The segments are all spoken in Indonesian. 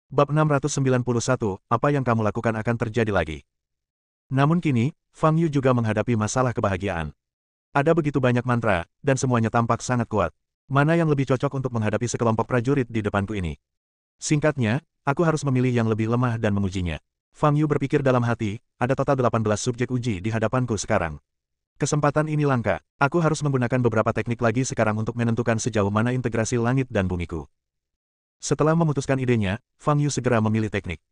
Bab 691, apa yang kamu lakukan akan terjadi lagi. Namun kini, Fang Yu juga menghadapi masalah kebahagiaan. Ada begitu banyak mantra, dan semuanya tampak sangat kuat. Mana yang lebih cocok untuk menghadapi sekelompok prajurit di depanku ini? Singkatnya, aku harus memilih yang lebih lemah dan mengujinya. Fang Yu berpikir dalam hati, ada total 18 subjek uji di hadapanku sekarang. Kesempatan ini langka, aku harus menggunakan beberapa teknik lagi sekarang untuk menentukan sejauh mana integrasi langit dan bumiku. Setelah memutuskan idenya, Fang Yu segera memilih teknik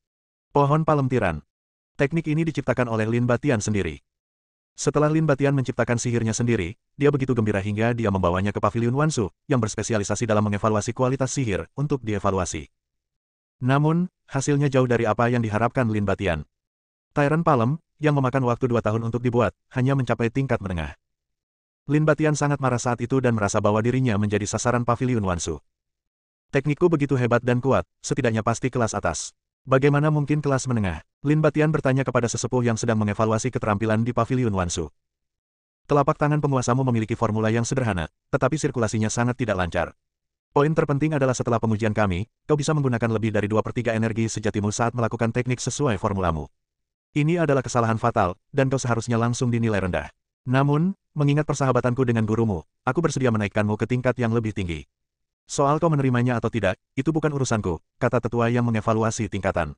pohon palem tiran. Teknik ini diciptakan oleh Lin Batian sendiri. Setelah Lin Batian menciptakan sihirnya sendiri, dia begitu gembira hingga dia membawanya ke Paviliun Wansu, yang berspesialisasi dalam mengevaluasi kualitas sihir untuk dievaluasi. Namun, hasilnya jauh dari apa yang diharapkan Lin Batian. Tyrant Palem, yang memakan waktu 2 tahun untuk dibuat, hanya mencapai tingkat menengah. Lin Batian sangat marah saat itu dan merasa bahwa dirinya menjadi sasaran Paviliun Wansu. Teknikku begitu hebat dan kuat, setidaknya pasti kelas atas. Bagaimana mungkin kelas menengah? Lin Batian bertanya kepada sesepuh yang sedang mengevaluasi keterampilan di Paviliun Wansu. Telapak tangan penguasamu memiliki formula yang sederhana, tetapi sirkulasinya sangat tidak lancar. Poin terpenting adalah setelah pengujian kami, kau bisa menggunakan lebih dari 2/3 energi sejatimu saat melakukan teknik sesuai formulamu. Ini adalah kesalahan fatal, dan kau seharusnya langsung dinilai rendah. Namun, mengingat persahabatanku dengan gurumu, aku bersedia menaikkanmu ke tingkat yang lebih tinggi. Soal kau menerimanya atau tidak, itu bukan urusanku, kata tetua yang mengevaluasi tingkatan.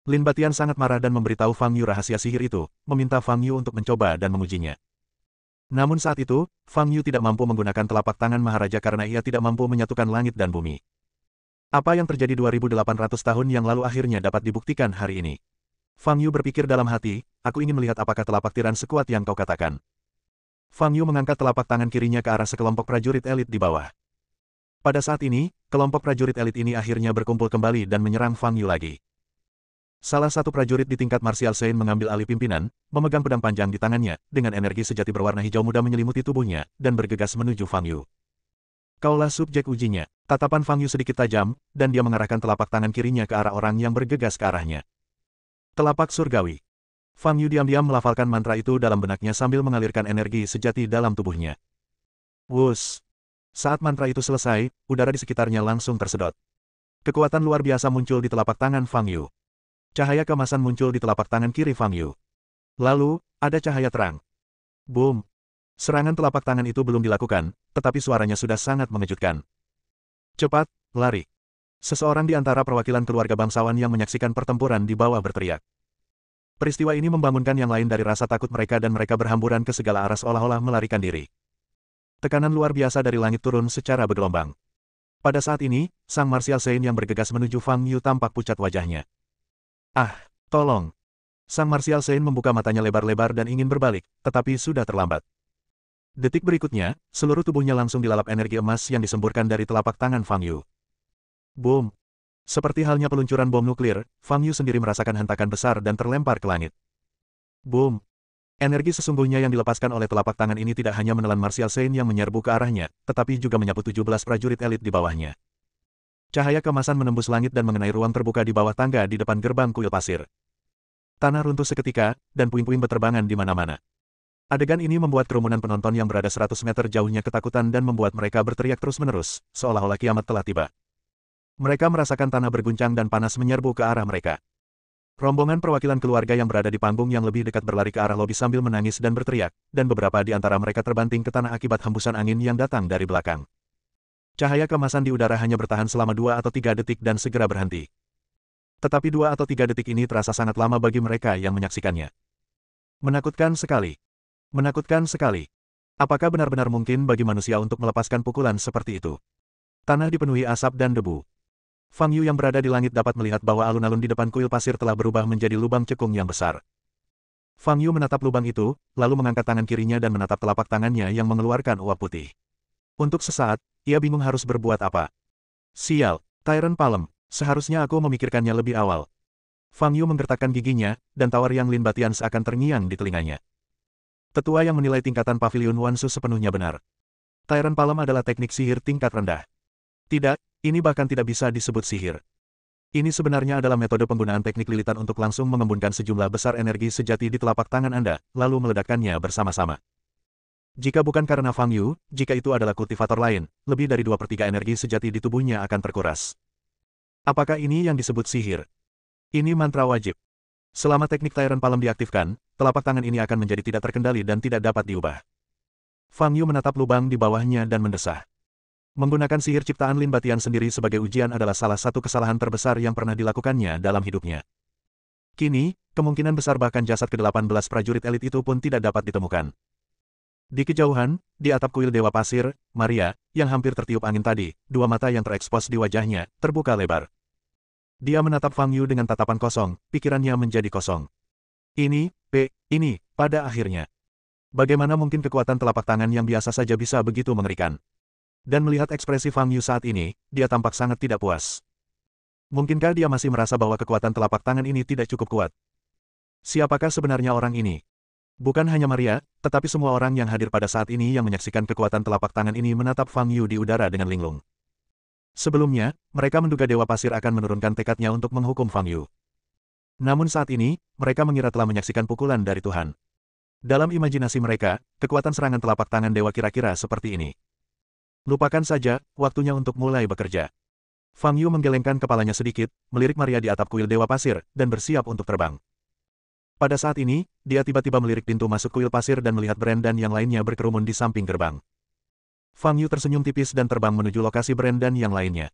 Lin Batian sangat marah dan memberitahu Fang Yu rahasia sihir itu, meminta Fang Yu untuk mencoba dan mengujinya. Namun saat itu, Fang Yu tidak mampu menggunakan telapak tangan Maharaja karena ia tidak mampu menyatukan langit dan bumi. Apa yang terjadi 2800 tahun yang lalu akhirnya dapat dibuktikan hari ini. Fang Yu berpikir dalam hati, aku ingin melihat apakah telapak tiran sekuat yang kau katakan. Fang Yu mengangkat telapak tangan kirinya ke arah sekelompok prajurit elit di bawah. Pada saat ini, kelompok prajurit elit ini akhirnya berkumpul kembali dan menyerang Fang Yu lagi. Salah satu prajurit di tingkat Martial Saint mengambil alih pimpinan, memegang pedang panjang di tangannya, dengan energi sejati berwarna hijau muda menyelimuti tubuhnya, dan bergegas menuju Fang Yu. Kaulah subjek ujinya. Tatapan Fang Yu sedikit tajam, dan dia mengarahkan telapak tangan kirinya ke arah orang yang bergegas ke arahnya. Telapak surgawi. Fang Yu diam-diam melafalkan mantra itu dalam benaknya sambil mengalirkan energi sejati dalam tubuhnya. Wus! Saat mantra itu selesai, udara di sekitarnya langsung tersedot. Kekuatan luar biasa muncul di telapak tangan Fang Yu. Cahaya keemasan muncul di telapak tangan kiri Fang Yu. Lalu, ada cahaya terang. Boom! Serangan telapak tangan itu belum dilakukan, tetapi suaranya sudah sangat mengejutkan. Cepat, lari! Seseorang di antara perwakilan keluarga bangsawan yang menyaksikan pertempuran di bawah berteriak. Peristiwa ini membangunkan yang lain dari rasa takut mereka dan mereka berhamburan ke segala arah seolah-olah melarikan diri. Tekanan luar biasa dari langit turun secara bergelombang. Pada saat ini, sang Martial Saint yang bergegas menuju Fang Yu tampak pucat wajahnya. Ah, tolong! Sang Martial Saint membuka matanya lebar-lebar dan ingin berbalik, tetapi sudah terlambat. Detik berikutnya, seluruh tubuhnya langsung dilalap energi emas yang disemburkan dari telapak tangan Fang Yu. Boom! Seperti halnya peluncuran bom nuklir, Fang Yu sendiri merasakan hentakan besar dan terlempar ke langit. Boom! Energi sesungguhnya yang dilepaskan oleh telapak tangan ini tidak hanya menelan Martial Saint yang menyerbu ke arahnya, tetapi juga menyapu 17 prajurit elit di bawahnya. Cahaya keemasan menembus langit dan mengenai ruang terbuka di bawah tangga di depan gerbang kuil pasir. Tanah runtuh seketika, dan puing-puing berterbangan di mana-mana. Adegan ini membuat kerumunan penonton yang berada 100 meter jauhnya ketakutan dan membuat mereka berteriak terus-menerus, seolah-olah kiamat telah tiba. Mereka merasakan tanah berguncang dan panas menyerbu ke arah mereka. Rombongan perwakilan keluarga yang berada di panggung yang lebih dekat berlari ke arah lobi sambil menangis dan berteriak, dan beberapa di antara mereka terbanting ke tanah akibat hembusan angin yang datang dari belakang. Cahaya keemasan di udara hanya bertahan selama 2 atau 3 detik dan segera berhenti. Tetapi 2 atau 3 detik ini terasa sangat lama bagi mereka yang menyaksikannya. Menakutkan sekali. Menakutkan sekali. Apakah benar-benar mungkin bagi manusia untuk melepaskan pukulan seperti itu? Tanah dipenuhi asap dan debu. Fang Yu yang berada di langit dapat melihat bahwa alun-alun di depan kuil pasir telah berubah menjadi lubang cekung yang besar. Fang Yu menatap lubang itu, lalu mengangkat tangan kirinya dan menatap telapak tangannya yang mengeluarkan uap putih. Untuk sesaat, ia bingung harus berbuat apa. Sial, Tyrant Palem, seharusnya aku memikirkannya lebih awal. Fang Yu menggertakkan giginya, dan tawar yang Lin Batian seakan terngiang di telinganya. Tetua yang menilai tingkatan Paviliun Wansu sepenuhnya benar. Tyrant Palem adalah teknik sihir tingkat rendah. Tidak, ini bahkan tidak bisa disebut sihir. Ini sebenarnya adalah metode penggunaan teknik lilitan untuk langsung mengembunkan sejumlah besar energi sejati di telapak tangan Anda, lalu meledakkannya bersama-sama. Jika bukan karena Fang Yu, jika itu adalah kultivator lain, lebih dari 2/3 energi sejati di tubuhnya akan terkuras. Apakah ini yang disebut sihir? Ini mantra wajib. Selama teknik Tyrant Palm diaktifkan, telapak tangan ini akan menjadi tidak terkendali dan tidak dapat diubah. Fang Yu menatap lubang di bawahnya dan mendesah. Menggunakan sihir ciptaan Lin Batian sendiri sebagai ujian adalah salah satu kesalahan terbesar yang pernah dilakukannya dalam hidupnya. Kini, kemungkinan besar bahkan jasad ke-18 prajurit elit itu pun tidak dapat ditemukan. Di kejauhan, di atap kuil Dewa Pasir, Maria, yang hampir tertiup angin tadi, dua mata yang terekspos di wajahnya, terbuka lebar. Dia menatap Fang Yu dengan tatapan kosong, pikirannya menjadi kosong. Ini, pada akhirnya. Bagaimana mungkin kekuatan telapak tangan yang biasa saja bisa begitu mengerikan? Dan melihat ekspresi Fang Yu saat ini, dia tampak sangat tidak puas. Mungkinkah dia masih merasa bahwa kekuatan telapak tangan ini tidak cukup kuat? Siapakah sebenarnya orang ini? Bukan hanya Maria, tetapi semua orang yang hadir pada saat ini yang menyaksikan kekuatan telapak tangan ini menatap Fang Yu di udara dengan linglung. Sebelumnya, mereka menduga Dewa Pasir akan menurunkan tekadnya untuk menghukum Fang Yu. Namun saat ini, mereka mengira telah menyaksikan pukulan dari Tuhan. Dalam imajinasi mereka, kekuatan serangan telapak tangan Dewa kira-kira seperti ini. Lupakan saja, waktunya untuk mulai bekerja. Fang Yu menggelengkan kepalanya sedikit, melirik Maria di atap kuil Dewa Pasir, dan bersiap untuk terbang. Pada saat ini, dia tiba-tiba melirik pintu masuk kuil pasir dan melihat Brand dan yang lainnya berkerumun di samping gerbang. Fang Yu tersenyum tipis dan terbang menuju lokasi Brand dan yang lainnya.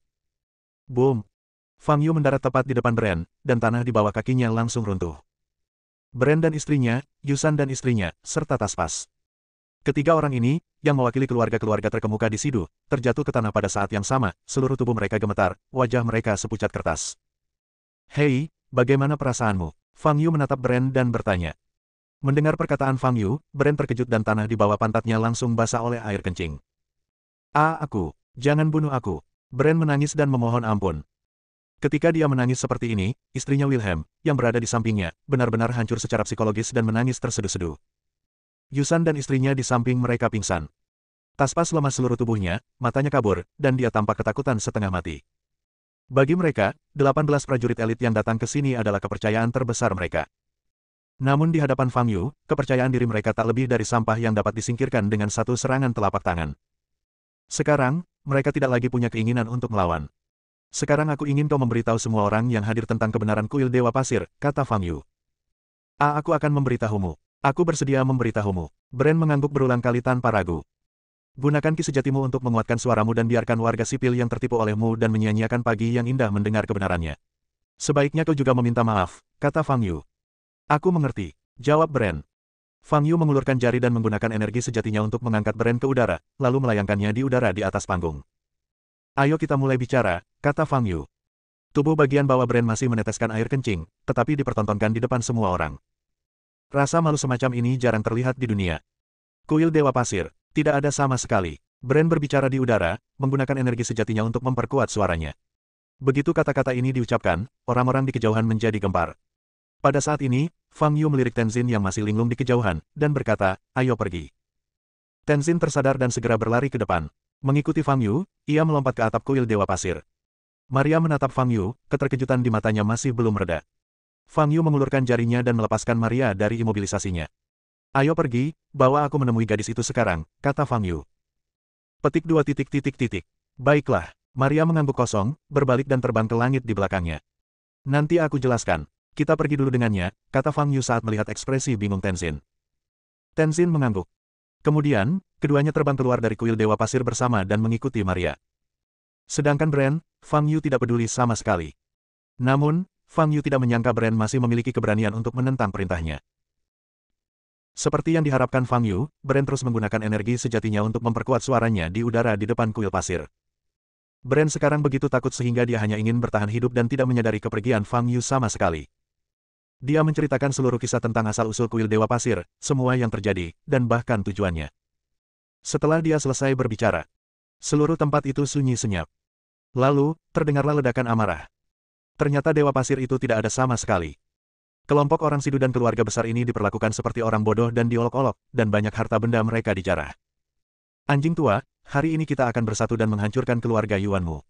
Boom! Fang Yu mendarat tepat di depan Brand, dan tanah di bawah kakinya langsung runtuh. Brand dan istrinya, Yusan dan istrinya, serta Taspas. Ketiga orang ini, yang mewakili keluarga-keluarga terkemuka di Sidu, terjatuh ke tanah pada saat yang sama, seluruh tubuh mereka gemetar, wajah mereka sepucat kertas. Hei, bagaimana perasaanmu? Fang Yu menatap Brand dan bertanya. Mendengar perkataan Fang Yu, Brand terkejut dan tanah di bawah pantatnya langsung basah oleh air kencing. Aku, jangan bunuh aku. Brand menangis dan memohon ampun. Ketika dia menangis seperti ini, istrinya Wilhelm, yang berada di sampingnya, benar-benar hancur secara psikologis dan menangis terseduh-seduh. Yusan dan istrinya di samping mereka pingsan. Taspas lemas seluruh tubuhnya, matanya kabur, dan dia tampak ketakutan setengah mati. Bagi mereka, 18 prajurit elit yang datang ke sini adalah kepercayaan terbesar mereka. Namun di hadapan Fang Yu, kepercayaan diri mereka tak lebih dari sampah yang dapat disingkirkan dengan satu serangan telapak tangan. Sekarang, mereka tidak lagi punya keinginan untuk melawan. Sekarang aku ingin kau memberitahu semua orang yang hadir tentang kebenaran kuil Dewa Pasir, kata Fang Yu. Aku akan memberitahumu. Aku bersedia memberitahumu. Brand mengangguk berulang kali tanpa ragu. Gunakan ki sejatimu untuk menguatkan suaramu dan biarkan warga sipil yang tertipu olehmu dan menyia-nyiakan pagi yang indah mendengar kebenarannya. Sebaiknya kau juga meminta maaf, kata Fang Yu. Aku mengerti, jawab Brand. Fang Yu mengulurkan jari dan menggunakan energi sejatinya untuk mengangkat Brand ke udara, lalu melayangkannya di udara di atas panggung. Ayo kita mulai bicara, kata Fang Yu. Tubuh bagian bawah Brand masih meneteskan air kencing, tetapi dipertontonkan di depan semua orang. Rasa malu semacam ini jarang terlihat di dunia. Kuil Dewa Pasir, tidak ada sama sekali. Brand berbicara di udara, menggunakan energi sejatinya untuk memperkuat suaranya. Begitu kata-kata ini diucapkan, orang-orang di kejauhan menjadi gempar. Pada saat ini, Fang Yu melirik Tenzin yang masih linglung di kejauhan, dan berkata, ayo pergi. Tenzin tersadar dan segera berlari ke depan. Mengikuti Fang Yu, ia melompat ke atap kuil Dewa Pasir. Maria menatap Fang Yu, keterkejutan di matanya masih belum reda. Fang Yu mengulurkan jarinya dan melepaskan Maria dari imobilisasinya. Ayo pergi, bawa aku menemui gadis itu sekarang, kata Fang Yu. Petik 2 titik. Baiklah, Maria mengangguk kosong, berbalik dan terbang ke langit di belakangnya. Nanti aku jelaskan. Kita pergi dulu dengannya, kata Fang Yu saat melihat ekspresi bingung Tenzin. Tenzin mengangguk. Kemudian, keduanya terbang keluar dari kuil Dewa Pasir bersama dan mengikuti Maria. Sedangkan Brand, Fang Yu tidak peduli sama sekali. Namun, Fang Yu tidak menyangka Brand masih memiliki keberanian untuk menentang perintahnya. Seperti yang diharapkan Fang Yu, Brand terus menggunakan energi sejatinya untuk memperkuat suaranya di udara di depan kuil pasir. Brand sekarang begitu takut sehingga dia hanya ingin bertahan hidup dan tidak menyadari kepergian Fang Yu sama sekali. Dia menceritakan seluruh kisah tentang asal-usul kuil Dewa Pasir, semua yang terjadi, dan bahkan tujuannya. Setelah dia selesai berbicara, seluruh tempat itu sunyi senyap. Lalu, terdengarlah ledakan amarah. Ternyata Dewa Pasir itu tidak ada sama sekali. Kelompok orang Sidu dan keluarga besar ini diperlakukan seperti orang bodoh dan diolok-olok, dan banyak harta benda mereka dijarah. Anjing tua, hari ini kita akan bersatu dan menghancurkan keluarga Yuanmu.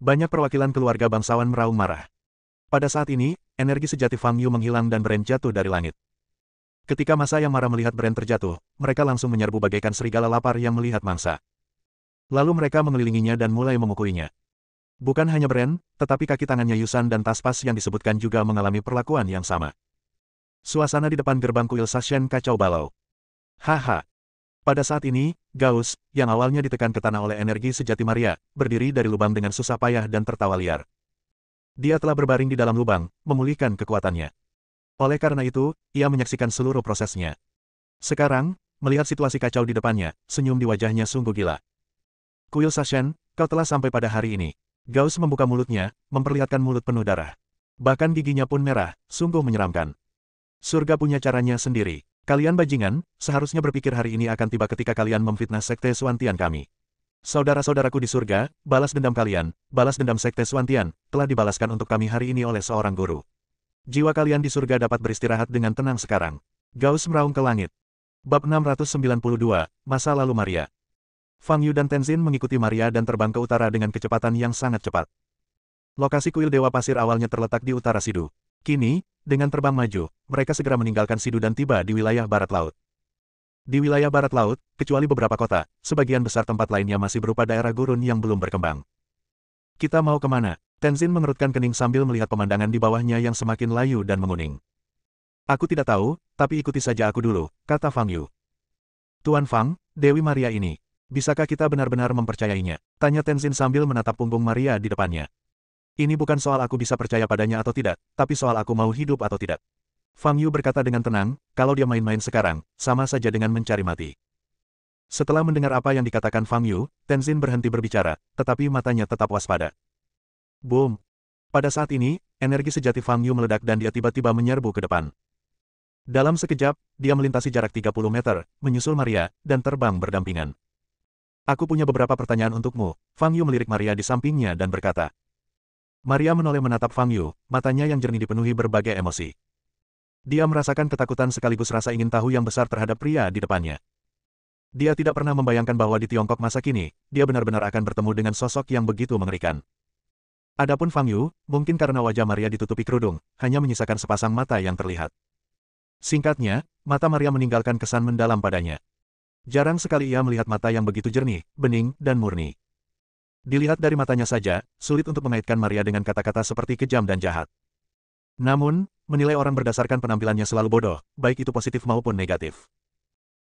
Banyak perwakilan keluarga bangsawan meraung marah. Pada saat ini, energi sejati Fang Yu menghilang dan Brand jatuh dari langit. Ketika masa yang marah melihat Brand terjatuh, mereka langsung menyerbu bagaikan serigala lapar yang melihat mangsa. Lalu mereka mengelilinginya dan mulai memukulinya. Bukan hanya Brand, tetapi kaki tangannya Yusan dan Taspas yang disebutkan juga mengalami perlakuan yang sama. Suasana di depan gerbang kuil Sashen kacau balau. Haha. Pada saat ini, Gauss, yang awalnya ditekan ke tanah oleh energi sejati Maria, berdiri dari lubang dengan susah payah dan tertawa liar. Dia telah berbaring di dalam lubang, memulihkan kekuatannya. Oleh karena itu, ia menyaksikan seluruh prosesnya. Sekarang, melihat situasi kacau di depannya, senyum di wajahnya sungguh gila. Kuil Sashen, kau telah sampai pada hari ini. Gauss membuka mulutnya, memperlihatkan mulut penuh darah. Bahkan giginya pun merah, sungguh menyeramkan. Surga punya caranya sendiri. Kalian bajingan, seharusnya berpikir hari ini akan tiba ketika kalian memfitnah Sekte Suantian kami. Saudara-saudaraku di surga, balas dendam kalian, balas dendam Sekte Suantian, telah dibalaskan untuk kami hari ini oleh seorang guru. Jiwa kalian di surga dapat beristirahat dengan tenang sekarang. Gauss meraung ke langit. Bab 692, Masa Lalu Maria. Fang Yu dan Tenzin mengikuti Maria dan terbang ke utara dengan kecepatan yang sangat cepat. Lokasi kuil Dewa Pasir awalnya terletak di utara Sidu. Kini, dengan terbang maju, mereka segera meninggalkan Sidu dan tiba di wilayah barat laut. Di wilayah barat laut, kecuali beberapa kota, sebagian besar tempat lainnya masih berupa daerah gurun yang belum berkembang. Kita mau kemana? Tenzin mengerutkan kening sambil melihat pemandangan di bawahnya yang semakin layu dan menguning. Aku tidak tahu, tapi ikuti saja aku dulu, kata Fang Yu. Tuan Fang, Dewi Maria ini. Bisakah kita benar-benar mempercayainya? Tanya Tenzin sambil menatap punggung Maria di depannya. Ini bukan soal aku bisa percaya padanya atau tidak, tapi soal aku mau hidup atau tidak. Fang Yu berkata dengan tenang, kalau dia main-main sekarang, sama saja dengan mencari mati. Setelah mendengar apa yang dikatakan Fang Yu, Tenzin berhenti berbicara, tetapi matanya tetap waspada. Boom! Pada saat ini, energi sejati Fang Yu meledak dan dia tiba-tiba menyerbu ke depan. Dalam sekejap, dia melintasi jarak 30 meter, menyusul Maria, dan terbang berdampingan. Aku punya beberapa pertanyaan untukmu, Fang Yu melirik Maria di sampingnya dan berkata. Maria menoleh menatap Fang Yu, matanya yang jernih dipenuhi berbagai emosi. Dia merasakan ketakutan sekaligus rasa ingin tahu yang besar terhadap pria di depannya. Dia tidak pernah membayangkan bahwa di Tiongkok masa kini, dia benar-benar akan bertemu dengan sosok yang begitu mengerikan. Adapun Fang Yu, mungkin karena wajah Maria ditutupi kerudung, hanya menyisakan sepasang mata yang terlihat. Singkatnya, mata Maria meninggalkan kesan mendalam padanya. Jarang sekali ia melihat mata yang begitu jernih, bening, dan murni. Dilihat dari matanya saja, sulit untuk mengaitkan Maria dengan kata-kata seperti kejam dan jahat. Namun, menilai orang berdasarkan penampilannya selalu bodoh, baik itu positif maupun negatif.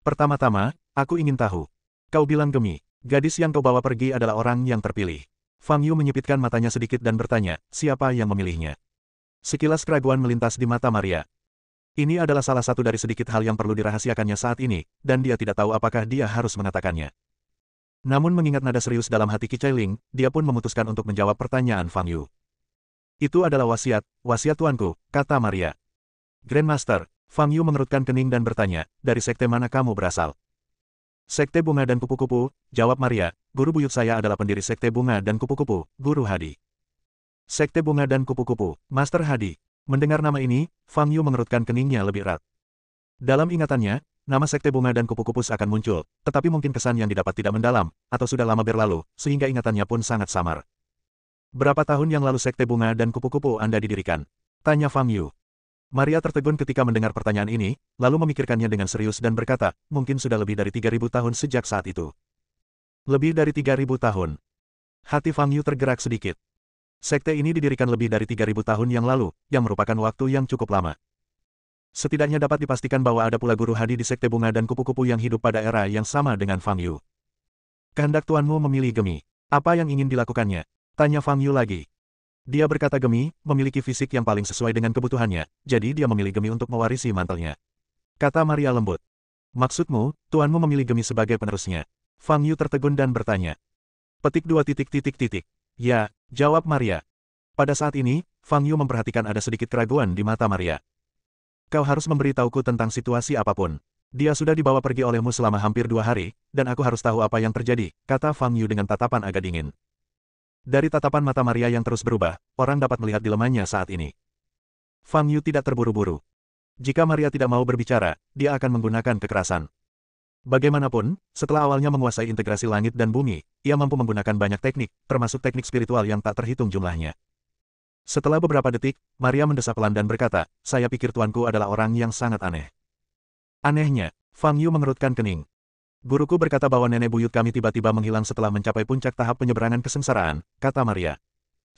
Pertama-tama, aku ingin tahu. Kau bilang Gemi, gadis yang kau bawa pergi adalah orang yang terpilih. Fang Yu menyipitkan matanya sedikit dan bertanya, siapa yang memilihnya? Sekilas keraguan melintas di mata Maria. Ini adalah salah satu dari sedikit hal yang perlu dirahasiakannya saat ini, dan dia tidak tahu apakah dia harus mengatakannya. Namun mengingat nada serius dalam hati Qi Ling, dia pun memutuskan untuk menjawab pertanyaan Fang Yu. Itu adalah wasiat tuanku, kata Maria. Grandmaster, Fang Yu mengerutkan kening dan bertanya, dari sekte mana kamu berasal? Sekte Bunga dan Kupu-Kupu, jawab Maria, guru buyut saya adalah pendiri Sekte Bunga dan Kupu-Kupu, Guru Hadi. Sekte Bunga dan Kupu-Kupu, Master Hadi. Mendengar nama ini, Fang Yu mengerutkan keningnya lebih erat. Dalam ingatannya, nama Sekte Bunga dan Kupu-Kupu akan muncul, tetapi mungkin kesan yang didapat tidak mendalam, atau sudah lama berlalu, sehingga ingatannya pun sangat samar. Berapa tahun yang lalu Sekte Bunga dan Kupu-Kupu Anda didirikan? Tanya Fang Yu. Maria tertegun ketika mendengar pertanyaan ini, lalu memikirkannya dengan serius dan berkata, mungkin sudah lebih dari 3.000 tahun sejak saat itu. Lebih dari 3.000 tahun. Hati Fang Yu tergerak sedikit. Sekte ini didirikan lebih dari 3.000 tahun yang lalu, yang merupakan waktu yang cukup lama. Setidaknya dapat dipastikan bahwa ada pula Guru Hadi di Sekte Bunga dan Kupu-Kupu yang hidup pada era yang sama dengan Fang Yu. Kehendak tuanmu memilih Gemi. Apa yang ingin dilakukannya? Tanya Fang Yu lagi. Dia berkata Gemi memiliki fisik yang paling sesuai dengan kebutuhannya, jadi dia memilih Gemi untuk mewarisi mantelnya. Kata Maria lembut. Maksudmu, tuanmu memilih Gemi sebagai penerusnya? Fang Yu tertegun dan bertanya. Petik 2 titik titik titik. Ya, jawab Maria. Pada saat ini, Fang Yu memperhatikan ada sedikit keraguan di mata Maria. Kau harus memberitahuku tentang situasi apapun. Dia sudah dibawa pergi olehmu selama hampir 2 hari, dan aku harus tahu apa yang terjadi, kata Fang Yu dengan tatapan agak dingin. Dari tatapan mata Maria yang terus berubah, orang dapat melihat dilemaannya saat ini. Fang Yu tidak terburu-buru. Jika Maria tidak mau berbicara, dia akan menggunakan kekerasan. Bagaimanapun, setelah awalnya menguasai integrasi langit dan bumi, ia mampu menggunakan banyak teknik, termasuk teknik spiritual yang tak terhitung jumlahnya. Setelah beberapa detik, Maria mendesah pelan dan berkata, saya pikir tuanku adalah orang yang sangat aneh. Anehnya, Fang Yu mengerutkan kening. Guruku berkata bahwa nenek buyut kami tiba-tiba menghilang setelah mencapai puncak tahap penyeberangan kesengsaraan, kata Maria.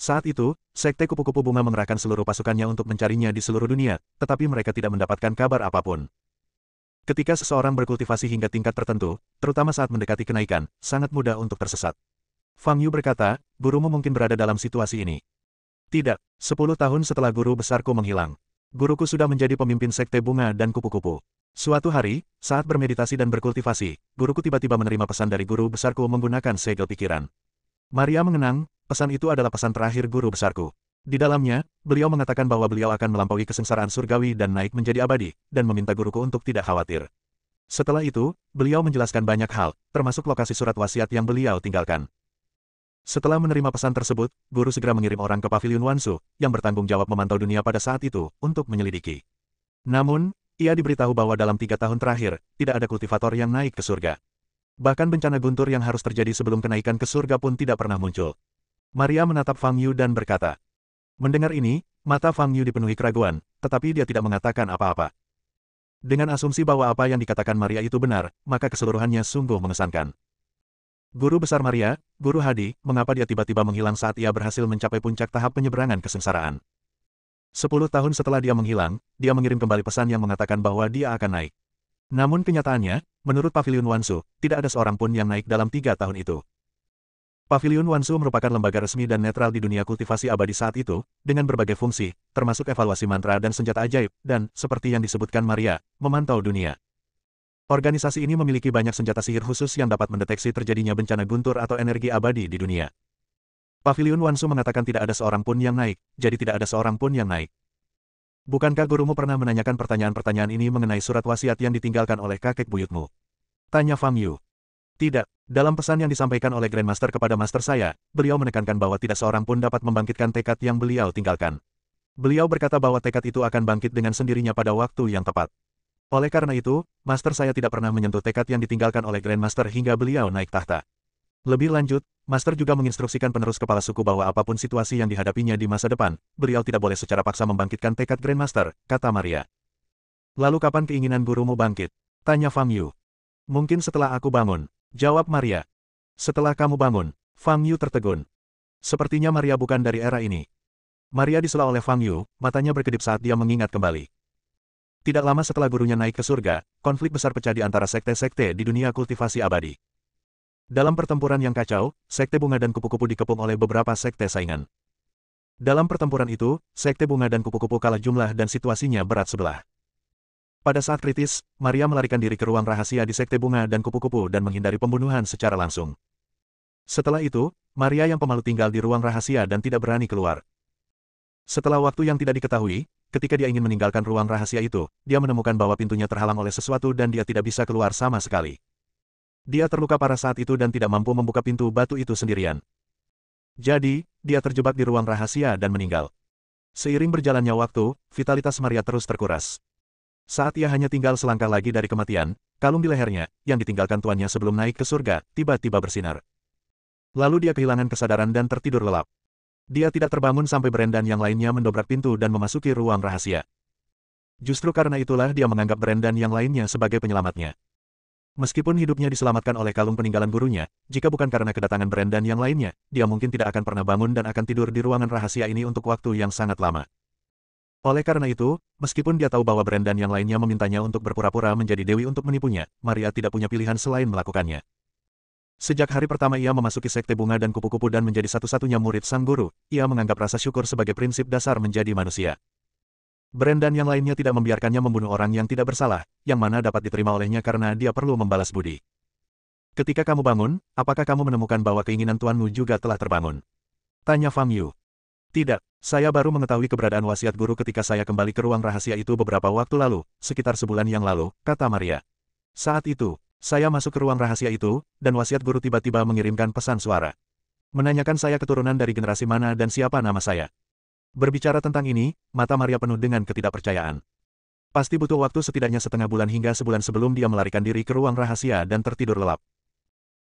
Saat itu, Sekte Kupu-Kupu Bunga mengerahkan seluruh pasukannya untuk mencarinya di seluruh dunia, tetapi mereka tidak mendapatkan kabar apapun. Ketika seseorang berkultivasi hingga tingkat tertentu, terutama saat mendekati kenaikan, sangat mudah untuk tersesat. Fang Yu berkata, gurumu mungkin berada dalam situasi ini. Tidak, 10 tahun setelah guru besarku menghilang. Guruku sudah menjadi pemimpin Sekte Bunga dan Kupu-Kupu. Suatu hari, saat bermeditasi dan berkultivasi, guruku tiba-tiba menerima pesan dari guru besarku menggunakan segel pikiran. Maria mengenang, pesan itu adalah pesan terakhir guru besarku. Di dalamnya, beliau mengatakan bahwa beliau akan melampaui kesengsaraan surgawi dan naik menjadi abadi, dan meminta guruku untuk tidak khawatir. Setelah itu, beliau menjelaskan banyak hal, termasuk lokasi surat wasiat yang beliau tinggalkan. Setelah menerima pesan tersebut, guru segera mengirim orang ke Paviliun Wansu, yang bertanggung jawab memantau dunia pada saat itu, untuk menyelidiki. Namun, ia diberitahu bahwa dalam 3 tahun terakhir, tidak ada kultivator yang naik ke surga. Bahkan bencana guntur yang harus terjadi sebelum kenaikan ke surga pun tidak pernah muncul. Maria menatap Fang Yu dan berkata. Mendengar ini, mata Fang Yu dipenuhi keraguan, tetapi dia tidak mengatakan apa-apa. Dengan asumsi bahwa apa yang dikatakan Maria itu benar, maka keseluruhannya sungguh mengesankan. Guru besar Maria, Guru Hadi, mengapa dia tiba-tiba menghilang saat ia berhasil mencapai puncak tahap penyeberangan kesengsaraan? 10 tahun setelah dia menghilang, dia mengirim kembali pesan yang mengatakan bahwa dia akan naik. Namun kenyataannya, menurut Paviliun Wansu, tidak ada seorang pun yang naik dalam 3 tahun itu. Paviliun Wansu merupakan lembaga resmi dan netral di dunia kultivasi abadi saat itu, dengan berbagai fungsi, termasuk evaluasi mantra dan senjata ajaib, dan, seperti yang disebutkan Maria, memantau dunia. Organisasi ini memiliki banyak senjata sihir khusus yang dapat mendeteksi terjadinya bencana guntur atau energi abadi di dunia. Paviliun Wansu mengatakan tidak ada seorang pun yang naik, jadi tidak ada seorang pun yang naik. Bukankah gurumu pernah menanyakan pertanyaan-pertanyaan ini mengenai surat wasiat yang ditinggalkan oleh kakek buyutmu? Tanya Fang Yu. Tidak, dalam pesan yang disampaikan oleh Grandmaster kepada master saya, beliau menekankan bahwa tidak seorang pun dapat membangkitkan tekad yang beliau tinggalkan. Beliau berkata bahwa tekad itu akan bangkit dengan sendirinya pada waktu yang tepat. Oleh karena itu, master saya tidak pernah menyentuh tekad yang ditinggalkan oleh Grandmaster hingga beliau naik tahta. Lebih lanjut, Master juga menginstruksikan penerus kepala suku bahwa apapun situasi yang dihadapinya di masa depan, beliau tidak boleh secara paksa membangkitkan tekad Grandmaster, kata Maria. Lalu kapan keinginan gurumu bangkit? Tanya Fang Yu. Mungkin setelah aku bangun, jawab Maria. Setelah kamu bangun, Fang Yu tertegun. Sepertinya Maria bukan dari era ini. Maria disela oleh Fang Yu, matanya berkedip saat dia mengingat kembali. Tidak lama setelah gurunya naik ke surga, konflik besar pecah di antara sekte-sekte di dunia kultivasi abadi. Dalam pertempuran yang kacau, Sekte Bunga dan Kupu-Kupu dikepung oleh beberapa sekte saingan. Dalam pertempuran itu, Sekte Bunga dan Kupu-Kupu kalah jumlah dan situasinya berat sebelah. Pada saat kritis, Maria melarikan diri ke ruang rahasia di Sekte Bunga dan Kupu-Kupu dan menghindari pembunuhan secara langsung. Setelah itu, Maria yang pemalu tinggal di ruang rahasia dan tidak berani keluar. Setelah waktu yang tidak diketahui, ketika dia ingin meninggalkan ruang rahasia itu, dia menemukan bahwa pintunya terhalang oleh sesuatu dan dia tidak bisa keluar sama sekali. Dia terluka parah saat itu dan tidak mampu membuka pintu batu itu sendirian. Jadi, dia terjebak di ruang rahasia dan meninggal. Seiring berjalannya waktu, vitalitas Maria terus terkuras. Saat ia hanya tinggal selangkah lagi dari kematian, kalung di lehernya, yang ditinggalkan tuannya sebelum naik ke surga, tiba-tiba bersinar. Lalu dia kehilangan kesadaran dan tertidur lelap. Dia tidak terbangun sampai Brendan yang lainnya mendobrak pintu dan memasuki ruang rahasia. Justru karena itulah dia menganggap Brendan yang lainnya sebagai penyelamatnya. Meskipun hidupnya diselamatkan oleh kalung peninggalan gurunya, jika bukan karena kedatangan Brendan yang lainnya, dia mungkin tidak akan pernah bangun dan akan tidur di ruangan rahasia ini untuk waktu yang sangat lama. Oleh karena itu, meskipun dia tahu bahwa Brendan yang lainnya memintanya untuk berpura-pura menjadi dewi untuk menipunya, Maria tidak punya pilihan selain melakukannya. Sejak hari pertama ia memasuki Sekte Bunga dan Kupu-Kupu dan menjadi satu-satunya murid sang guru, ia menganggap rasa syukur sebagai prinsip dasar menjadi manusia. Brendan yang lainnya tidak membiarkannya membunuh orang yang tidak bersalah, yang mana dapat diterima olehnya karena dia perlu membalas budi. Ketika kamu bangun, apakah kamu menemukan bahwa keinginan tuanmu juga telah terbangun? Tanya Fang Yu. Tidak, saya baru mengetahui keberadaan wasiat guru ketika saya kembali ke ruang rahasia itu beberapa waktu lalu, sekitar sebulan yang lalu, kata Maria. Saat itu, saya masuk ke ruang rahasia itu, dan wasiat guru tiba-tiba mengirimkan pesan suara. Menanyakan saya keturunan dari generasi mana dan siapa nama saya. Berbicara tentang ini, mata Maria penuh dengan ketidakpercayaan. Pasti butuh waktu setidaknya setengah bulan hingga sebulan sebelum dia melarikan diri ke ruang rahasia dan tertidur lelap.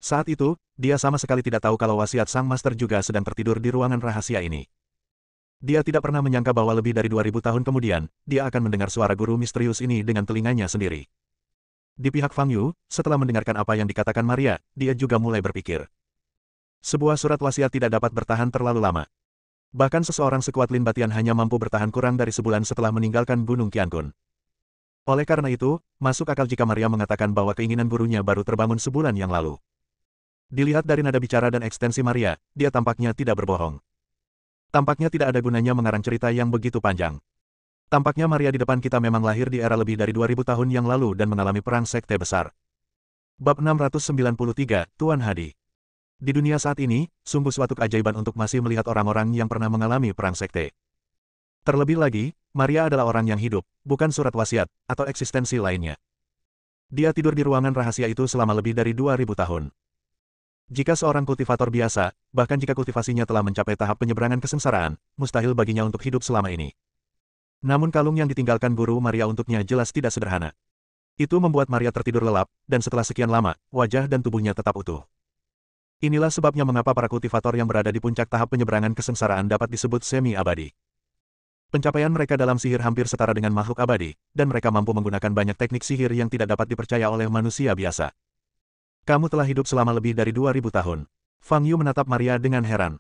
Saat itu, dia sama sekali tidak tahu kalau wasiat sang master juga sedang tertidur di ruangan rahasia ini. Dia tidak pernah menyangka bahwa lebih dari 2000 tahun kemudian, dia akan mendengar suara guru misterius ini dengan telinganya sendiri. Di pihak Fang Yu, setelah mendengarkan apa yang dikatakan Maria, dia juga mulai berpikir. Sebuah surat wasiat tidak dapat bertahan terlalu lama. Bahkan seseorang sekuat Lin Batian hanya mampu bertahan kurang dari sebulan setelah meninggalkan Gunung Qiankun. Oleh karena itu, masuk akal jika Maria mengatakan bahwa keinginan gurunya baru terbangun sebulan yang lalu. Dilihat dari nada bicara dan ekstensi Maria, dia tampaknya tidak berbohong. Tampaknya tidak ada gunanya mengarang cerita yang begitu panjang. Tampaknya Maria di depan kita memang lahir di era lebih dari 2000 tahun yang lalu dan mengalami perang sekte besar. Bab 693, Tuan Hadi. Di dunia saat ini, sungguh suatu keajaiban untuk masih melihat orang-orang yang pernah mengalami perang sekte. Terlebih lagi, Maria adalah orang yang hidup, bukan surat wasiat, atau eksistensi lainnya. Dia tidur di ruangan rahasia itu selama lebih dari 2000 tahun. Jika seorang kultivator biasa, bahkan jika kultivasinya telah mencapai tahap penyeberangan kesengsaraan, mustahil baginya untuk hidup selama ini. Namun kalung yang ditinggalkan guru Maria untuknya jelas tidak sederhana. Itu membuat Maria tertidur lelap, dan setelah sekian lama, wajah dan tubuhnya tetap utuh. Inilah sebabnya mengapa para kultivator yang berada di puncak tahap penyeberangan kesengsaraan dapat disebut semi-abadi. Pencapaian mereka dalam sihir hampir setara dengan makhluk abadi, dan mereka mampu menggunakan banyak teknik sihir yang tidak dapat dipercaya oleh manusia biasa. Kamu telah hidup selama lebih dari 2000 tahun. Fang Yu menatap Maria dengan heran.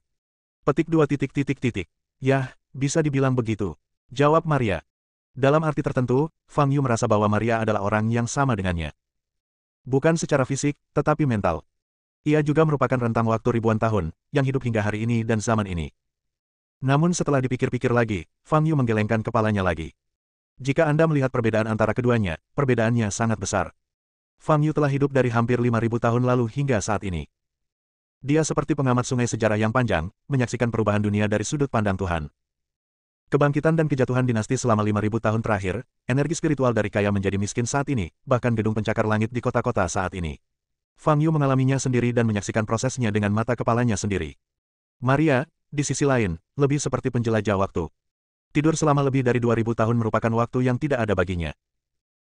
Petik 2 titik titik titik. Yah, bisa dibilang begitu. Jawab Maria. Dalam arti tertentu, Fang Yu merasa bahwa Maria adalah orang yang sama dengannya. Bukan secara fisik, tetapi mental. Ia juga merupakan rentang waktu ribuan tahun, yang hidup hingga hari ini dan zaman ini. Namun setelah dipikir-pikir lagi, Fang Yu menggelengkan kepalanya lagi. Jika Anda melihat perbedaan antara keduanya, perbedaannya sangat besar. Fang Yu telah hidup dari hampir 5000 tahun lalu hingga saat ini. Dia seperti pengamat sungai sejarah yang panjang, menyaksikan perubahan dunia dari sudut pandang Tuhan. Kebangkitan dan kejatuhan dinasti selama 5000 tahun terakhir, energi spiritual dari kaya menjadi miskin saat ini, bahkan gedung pencakar langit di kota-kota saat ini. Fang Yu mengalaminya sendiri dan menyaksikan prosesnya dengan mata kepalanya sendiri. Maria, di sisi lain, lebih seperti penjelajah waktu. Tidur selama lebih dari 2000 tahun merupakan waktu yang tidak ada baginya.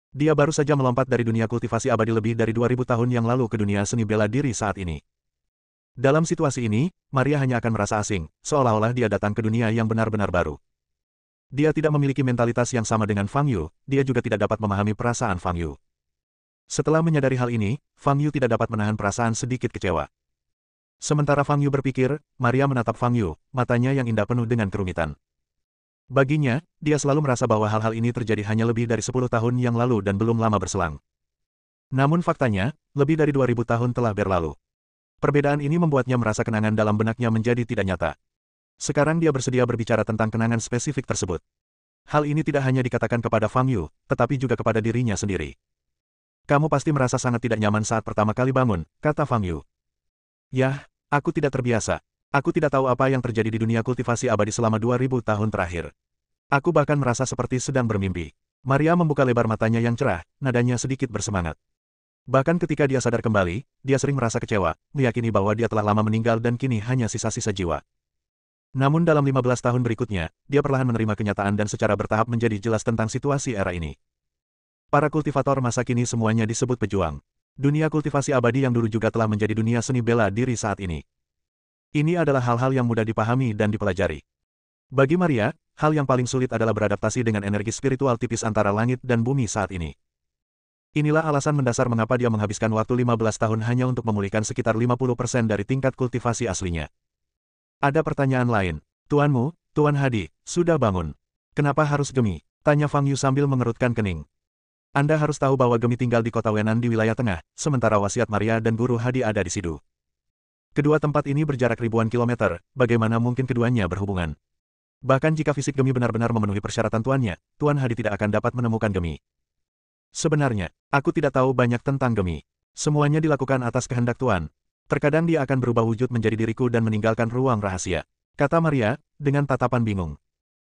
Dia baru saja melompat dari dunia kultivasi abadi lebih dari 2000 tahun yang lalu ke dunia seni bela diri saat ini. Dalam situasi ini, Maria hanya akan merasa asing, seolah-olah dia datang ke dunia yang benar-benar baru. Dia tidak memiliki mentalitas yang sama dengan Fang Yu, dia juga tidak dapat memahami perasaan Fang Yu. Setelah menyadari hal ini, Fang Yu tidak dapat menahan perasaan sedikit kecewa. Sementara Fang Yu berpikir, Maria menatap Fang Yu, matanya yang indah penuh dengan kerumitan. Baginya, dia selalu merasa bahwa hal-hal ini terjadi hanya lebih dari 10 tahun yang lalu dan belum lama berselang. Namun faktanya, lebih dari 2000 tahun telah berlalu. Perbedaan ini membuatnya merasa kenangan dalam benaknya menjadi tidak nyata. Sekarang dia bersedia berbicara tentang kenangan spesifik tersebut. Hal ini tidak hanya dikatakan kepada Fang Yu, tetapi juga kepada dirinya sendiri. Kamu pasti merasa sangat tidak nyaman saat pertama kali bangun, kata Fang Yu. Yah, aku tidak terbiasa. Aku tidak tahu apa yang terjadi di dunia kultivasi abadi selama 2000 tahun terakhir. Aku bahkan merasa seperti sedang bermimpi. Maria membuka lebar matanya yang cerah, nadanya sedikit bersemangat. Bahkan ketika dia sadar kembali, dia sering merasa kecewa, meyakini bahwa dia telah lama meninggal dan kini hanya sisa-sisa jiwa. Namun dalam 15 tahun berikutnya, dia perlahan menerima kenyataan dan secara bertahap menjadi jelas tentang situasi era ini. Para kultivator masa kini semuanya disebut pejuang. Dunia kultivasi abadi yang dulu juga telah menjadi dunia seni bela diri saat ini. Ini adalah hal-hal yang mudah dipahami dan dipelajari. Bagi Maria, hal yang paling sulit adalah beradaptasi dengan energi spiritual tipis antara langit dan bumi saat ini. Inilah alasan mendasar mengapa dia menghabiskan waktu 15 tahun hanya untuk memulihkan sekitar 50% dari tingkat kultivasi aslinya. Ada pertanyaan lain. Tuanmu, Tuan Hadi, sudah bangun. Kenapa harus Gemi? Tanya Fang Yu sambil mengerutkan kening. Anda harus tahu bahwa Gemi tinggal di kota Wenan di wilayah tengah, sementara wasiat Maria dan Guru Hadi ada di Sidu. Kedua tempat ini berjarak ribuan kilometer, bagaimana mungkin keduanya berhubungan? Bahkan jika fisik Gemi benar-benar memenuhi persyaratan tuannya, Tuan Hadi tidak akan dapat menemukan Gemi. Sebenarnya, aku tidak tahu banyak tentang Gemi. Semuanya dilakukan atas kehendak Tuan. Terkadang dia akan berubah wujud menjadi diriku dan meninggalkan ruang rahasia, kata Maria, dengan tatapan bingung.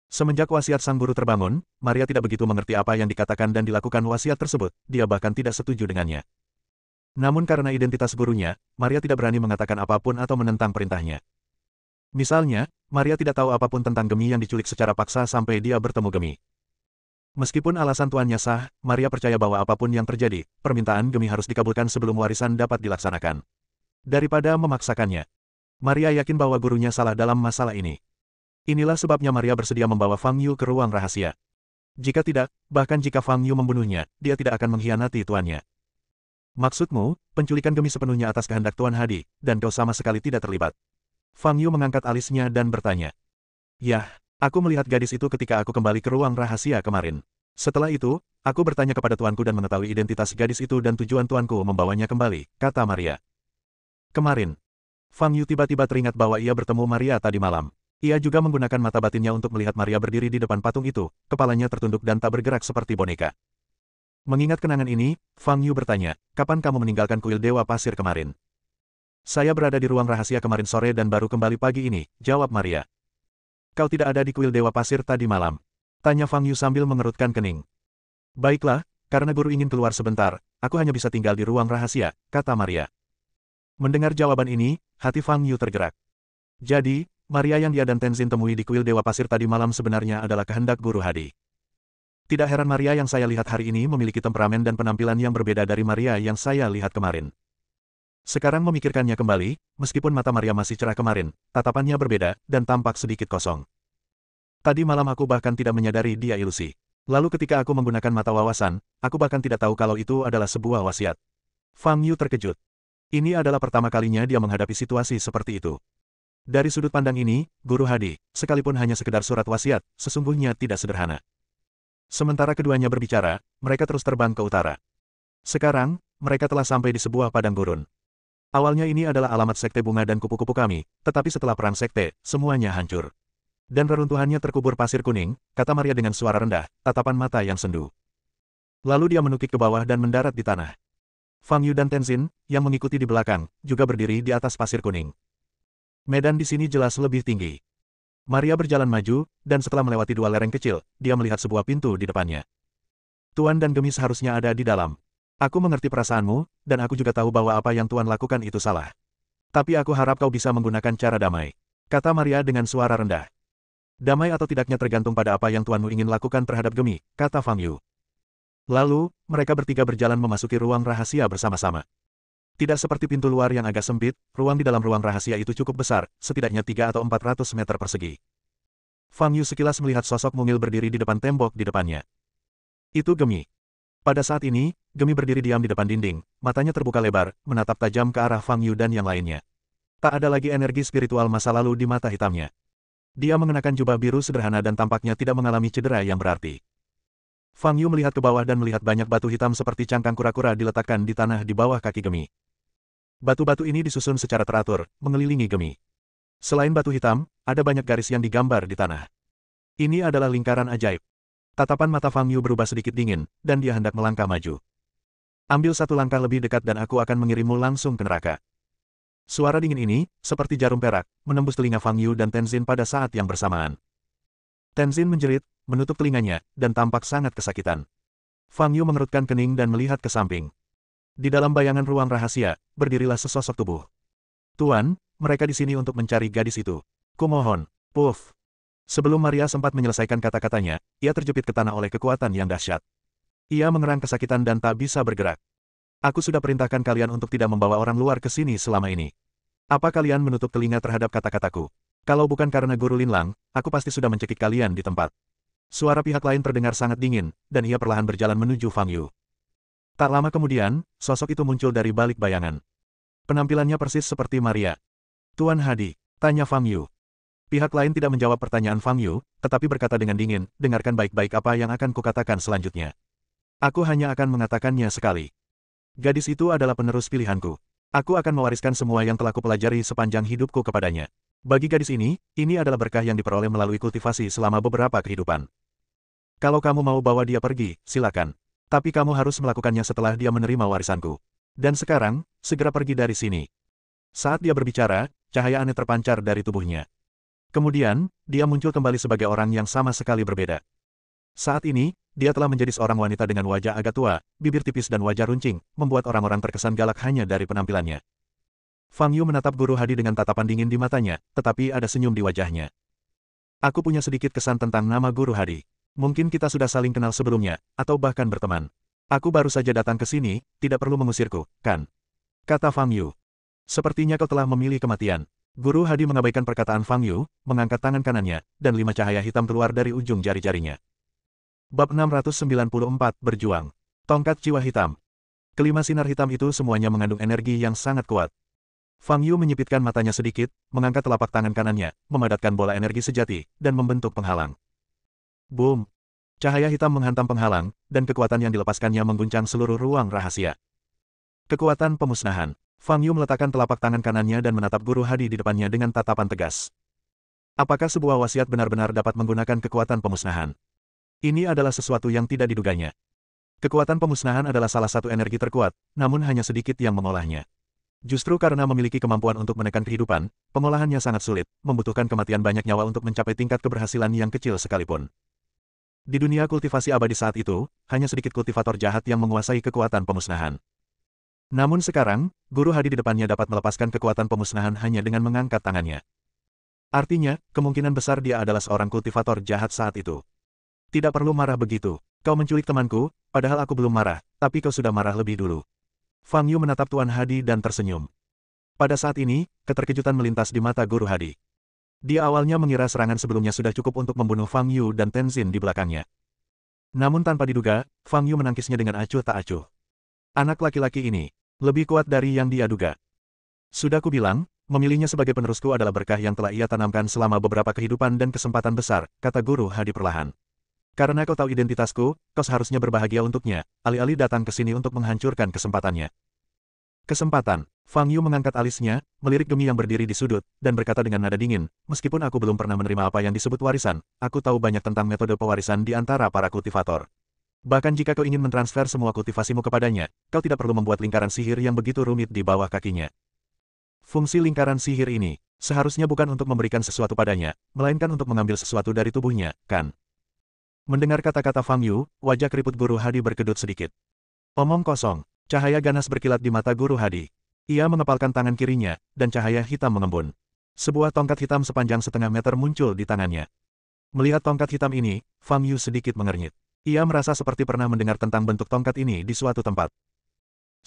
Semenjak wasiat sang guru terbangun, Maria tidak begitu mengerti apa yang dikatakan dan dilakukan wasiat tersebut, dia bahkan tidak setuju dengannya. Namun karena identitas gurunya, Maria tidak berani mengatakan apapun atau menentang perintahnya. Misalnya, Maria tidak tahu apapun tentang Gemi yang diculik secara paksa sampai dia bertemu Gemi. Meskipun alasan tuannya sah, Maria percaya bahwa apapun yang terjadi, permintaan Gemi harus dikabulkan sebelum warisan dapat dilaksanakan. Daripada memaksakannya. Maria yakin bahwa gurunya salah dalam masalah ini. Inilah sebabnya Maria bersedia membawa Fang Yu ke ruang rahasia. Jika tidak, bahkan jika Fang Yu membunuhnya, dia tidak akan mengkhianati tuannya. Maksudmu, penculikan Gemi sepenuhnya atas kehendak Tuan Hadi, dan kau sama sekali tidak terlibat. Fang Yu mengangkat alisnya dan bertanya. Yah, aku melihat gadis itu ketika aku kembali ke ruang rahasia kemarin. Setelah itu, aku bertanya kepada tuanku dan mengetahui identitas gadis itu dan tujuan tuanku membawanya kembali, kata Maria. Kemarin, Fang Yu tiba-tiba teringat bahwa ia bertemu Maria tadi malam. Ia juga menggunakan mata batinnya untuk melihat Maria berdiri di depan patung itu, kepalanya tertunduk dan tak bergerak seperti boneka. Mengingat kenangan ini, Fang Yu bertanya, kapan kamu meninggalkan kuil Dewa Pasir kemarin? Saya berada di ruang rahasia kemarin sore dan baru kembali pagi ini, jawab Maria. Kau tidak ada di kuil Dewa Pasir tadi malam? Tanya Fang Yu sambil mengerutkan kening. Baiklah, karena guru ingin keluar sebentar, aku hanya bisa tinggal di ruang rahasia, kata Maria. Mendengar jawaban ini, hati Fang Yu tergerak. Jadi, Maria yang dia dan Tenzin temui di kuil Dewa Pasir tadi malam sebenarnya adalah kehendak Guru Hadi. Tidak heran Maria yang saya lihat hari ini memiliki temperamen dan penampilan yang berbeda dari Maria yang saya lihat kemarin. Sekarang memikirkannya kembali, meskipun mata Maria masih cerah kemarin, tatapannya berbeda, dan tampak sedikit kosong. Tadi malam aku bahkan tidak menyadari dia ilusi. Lalu ketika aku menggunakan mata wawasan, aku bahkan tidak tahu kalau itu adalah sebuah wasiat. Fang Yu terkejut. Ini adalah pertama kalinya dia menghadapi situasi seperti itu. Dari sudut pandang ini, Guru Hadi, sekalipun hanya sekedar surat wasiat, sesungguhnya tidak sederhana. Sementara keduanya berbicara, mereka terus terbang ke utara. Sekarang, mereka telah sampai di sebuah padang gurun. Awalnya ini adalah alamat sekte bunga dan kupu-kupu kami, tetapi setelah perang sekte, semuanya hancur. Dan reruntuhannya terkubur pasir kuning, kata Maria dengan suara rendah, tatapan mata yang sendu. Lalu dia menukik ke bawah dan mendarat di tanah. Fang Yu dan Tenzin, yang mengikuti di belakang, juga berdiri di atas pasir kuning. Medan di sini jelas lebih tinggi. Maria berjalan maju, dan setelah melewati dua lereng kecil, dia melihat sebuah pintu di depannya. Tuan dan Gemi seharusnya ada di dalam. Aku mengerti perasaanmu, dan aku juga tahu bahwa apa yang Tuan lakukan itu salah. Tapi aku harap kau bisa menggunakan cara damai, kata Maria dengan suara rendah. Damai atau tidaknya tergantung pada apa yang Tuanmu ingin lakukan terhadap Gemi, kata Fang Yu. Lalu, mereka bertiga berjalan memasuki ruang rahasia bersama-sama. Tidak seperti pintu luar yang agak sempit, ruang di dalam ruang rahasia itu cukup besar, setidaknya 3 atau 400 meter persegi. Fang Yu sekilas melihat sosok mungil berdiri di depan tembok di depannya. Itu Gemi. Pada saat ini, Gemi berdiri diam di depan dinding, matanya terbuka lebar, menatap tajam ke arah Fang Yu dan yang lainnya. Tak ada lagi energi spiritual masa lalu di mata hitamnya. Dia mengenakan jubah biru sederhana dan tampaknya tidak mengalami cedera yang berarti. Fang Yu melihat ke bawah dan melihat banyak batu hitam seperti cangkang kura-kura diletakkan di tanah di bawah kaki Gemi. Batu-batu ini disusun secara teratur, mengelilingi Gemi. Selain batu hitam, ada banyak garis yang digambar di tanah. Ini adalah lingkaran ajaib. Tatapan mata Fang Yu berubah sedikit dingin, dan dia hendak melangkah maju. Ambil satu langkah lebih dekat dan aku akan mengirimmu langsung ke neraka. Suara dingin ini, seperti jarum perak, menembus telinga Fang Yu dan Tenzin pada saat yang bersamaan. Tenzin menjerit, menutup telinganya, dan tampak sangat kesakitan. Fang Yu mengerutkan kening dan melihat ke samping. Di dalam bayangan ruang rahasia, berdirilah sesosok tubuh. Tuan, mereka di sini untuk mencari gadis itu. Kumohon, puff. Sebelum Maria sempat menyelesaikan kata-katanya, ia terjepit ke tanah oleh kekuatan yang dahsyat. Ia mengerang kesakitan dan tak bisa bergerak. Aku sudah perintahkan kalian untuk tidak membawa orang luar ke sini selama ini. Apa kalian menutup telinga terhadap kata-kataku? Kalau bukan karena Guru Linlang, aku pasti sudah mencekik kalian di tempat. Suara pihak lain terdengar sangat dingin, dan ia perlahan berjalan menuju Fang Yu. Tak lama kemudian, sosok itu muncul dari balik bayangan. Penampilannya persis seperti Maria. Tuan Hadi, tanya Fang Yu. Pihak lain tidak menjawab pertanyaan Fang Yu, tetapi berkata dengan dingin, dengarkan baik-baik apa yang akan kukatakan selanjutnya. Aku hanya akan mengatakannya sekali. Gadis itu adalah penerus pilihanku. Aku akan mewariskan semua yang telah kupelajari sepanjang hidupku kepadanya. Bagi gadis ini adalah berkah yang diperoleh melalui kultivasi selama beberapa kehidupan. Kalau kamu mau bawa dia pergi, silakan. Tapi kamu harus melakukannya setelah dia menerima warisanku. Dan sekarang, segera pergi dari sini. Saat dia berbicara, cahaya aneh terpancar dari tubuhnya. Kemudian, dia muncul kembali sebagai orang yang sama sekali berbeda. Saat ini, dia telah menjadi seorang wanita dengan wajah agak tua, bibir tipis dan wajah runcing, membuat orang-orang terkesan galak hanya dari penampilannya. Fang Yu menatap Guru Hadi dengan tatapan dingin di matanya, tetapi ada senyum di wajahnya. Aku punya sedikit kesan tentang nama Guru Hadi. Mungkin kita sudah saling kenal sebelumnya, atau bahkan berteman. Aku baru saja datang ke sini, tidak perlu mengusirku, kan? Kata Fang Yu. Sepertinya kau telah memilih kematian. Guru Hadi mengabaikan perkataan Fang Yu, mengangkat tangan kanannya, dan 5 cahaya hitam keluar dari ujung jari-jarinya. Bab 694 Berjuang. Tongkat jiwa hitam. Kelima sinar hitam itu semuanya mengandung energi yang sangat kuat. Fang Yu menyipitkan matanya sedikit, mengangkat telapak tangan kanannya, memadatkan bola energi sejati, dan membentuk penghalang. Boom! Cahaya hitam menghantam penghalang, dan kekuatan yang dilepaskannya mengguncang seluruh ruang rahasia. Kekuatan pemusnahan. Fang Yu meletakkan telapak tangan kanannya dan menatap Guru Hadi di depannya dengan tatapan tegas. Apakah sebuah wasiat benar-benar dapat menggunakan kekuatan pemusnahan? Ini adalah sesuatu yang tidak diduganya. Kekuatan pemusnahan adalah salah satu energi terkuat, namun hanya sedikit yang mengolahnya. Justru karena memiliki kemampuan untuk menekan kehidupan, pengolahannya sangat sulit, membutuhkan kematian banyak nyawa untuk mencapai tingkat keberhasilan yang kecil sekalipun. Di dunia kultivasi abadi saat itu, hanya sedikit kultivator jahat yang menguasai kekuatan pemusnahan. Namun sekarang, Guru Hadi di depannya dapat melepaskan kekuatan pemusnahan hanya dengan mengangkat tangannya. Artinya, kemungkinan besar dia adalah seorang kultivator jahat saat itu. Tidak perlu marah begitu. Kau menculik temanku, padahal aku belum marah, tapi kau sudah marah lebih dulu. Fang Yu menatap Tuan Hadi dan tersenyum. Pada saat ini, keterkejutan melintas di mata Guru Hadi. Dia awalnya mengira serangan sebelumnya sudah cukup untuk membunuh Fang Yu dan Tenzin di belakangnya. Namun tanpa diduga, Fang Yu menangkisnya dengan acuh tak acuh. Anak laki-laki ini lebih kuat dari yang dia duga. Sudah kubilang, memilihnya sebagai penerusku adalah berkah yang telah ia tanamkan selama beberapa kehidupan dan kesempatan besar, kata Guru Hadi perlahan. Karena kau tahu identitasku, kau seharusnya berbahagia untuknya, alih-alih datang ke sini untuk menghancurkan kesempatannya. Kesempatan. Fang Yu mengangkat alisnya, melirik Gemi yang berdiri di sudut, dan berkata dengan nada dingin, meskipun aku belum pernah menerima apa yang disebut warisan, aku tahu banyak tentang metode pewarisan di antara para kultivator. Bahkan jika kau ingin mentransfer semua kultivasimu kepadanya, kau tidak perlu membuat lingkaran sihir yang begitu rumit di bawah kakinya. Fungsi lingkaran sihir ini, seharusnya bukan untuk memberikan sesuatu padanya, melainkan untuk mengambil sesuatu dari tubuhnya, kan? Mendengar kata-kata Fang Yu, wajah keriput Guru Hadi berkedut sedikit. Omong kosong, cahaya ganas berkilat di mata Guru Hadi. Ia mengepalkan tangan kirinya, dan cahaya hitam mengembun. Sebuah tongkat hitam sepanjang setengah meter muncul di tangannya. Melihat tongkat hitam ini, Fang Yu sedikit mengernyit. Ia merasa seperti pernah mendengar tentang bentuk tongkat ini di suatu tempat.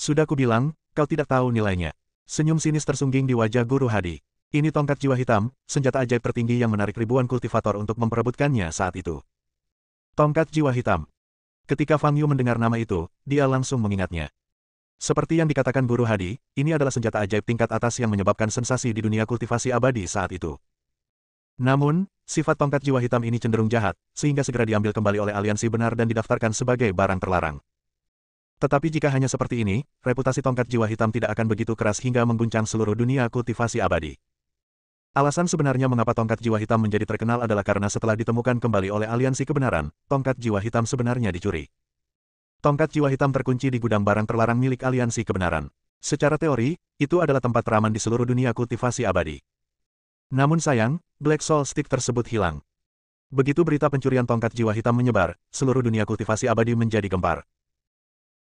Sudah kubilang, kau tidak tahu nilainya. Senyum sinis tersungging di wajah Guru Hadi. Ini tongkat jiwa hitam, senjata ajaib tertinggi yang menarik ribuan kultivator untuk memperebutkannya saat itu. Tongkat jiwa hitam. Ketika Fang Yu mendengar nama itu, dia langsung mengingatnya. Seperti yang dikatakan Guru Hadi, ini adalah senjata ajaib tingkat atas yang menyebabkan sensasi di dunia kultivasi abadi saat itu. Namun, sifat tongkat jiwa hitam ini cenderung jahat, sehingga segera diambil kembali oleh aliansi benar dan didaftarkan sebagai barang terlarang. Tetapi jika hanya seperti ini, reputasi tongkat jiwa hitam tidak akan begitu keras hingga mengguncang seluruh dunia kultivasi abadi. Alasan sebenarnya mengapa tongkat jiwa hitam menjadi terkenal adalah karena setelah ditemukan kembali oleh aliansi kebenaran, tongkat jiwa hitam sebenarnya dicuri. Tongkat jiwa hitam terkunci di gudang barang terlarang milik aliansi kebenaran. Secara teori, itu adalah tempat teraman di seluruh dunia kultivasi abadi. Namun sayang, Black Soul Stick tersebut hilang. Begitu berita pencurian tongkat jiwa hitam menyebar, seluruh dunia kultivasi abadi menjadi gempar.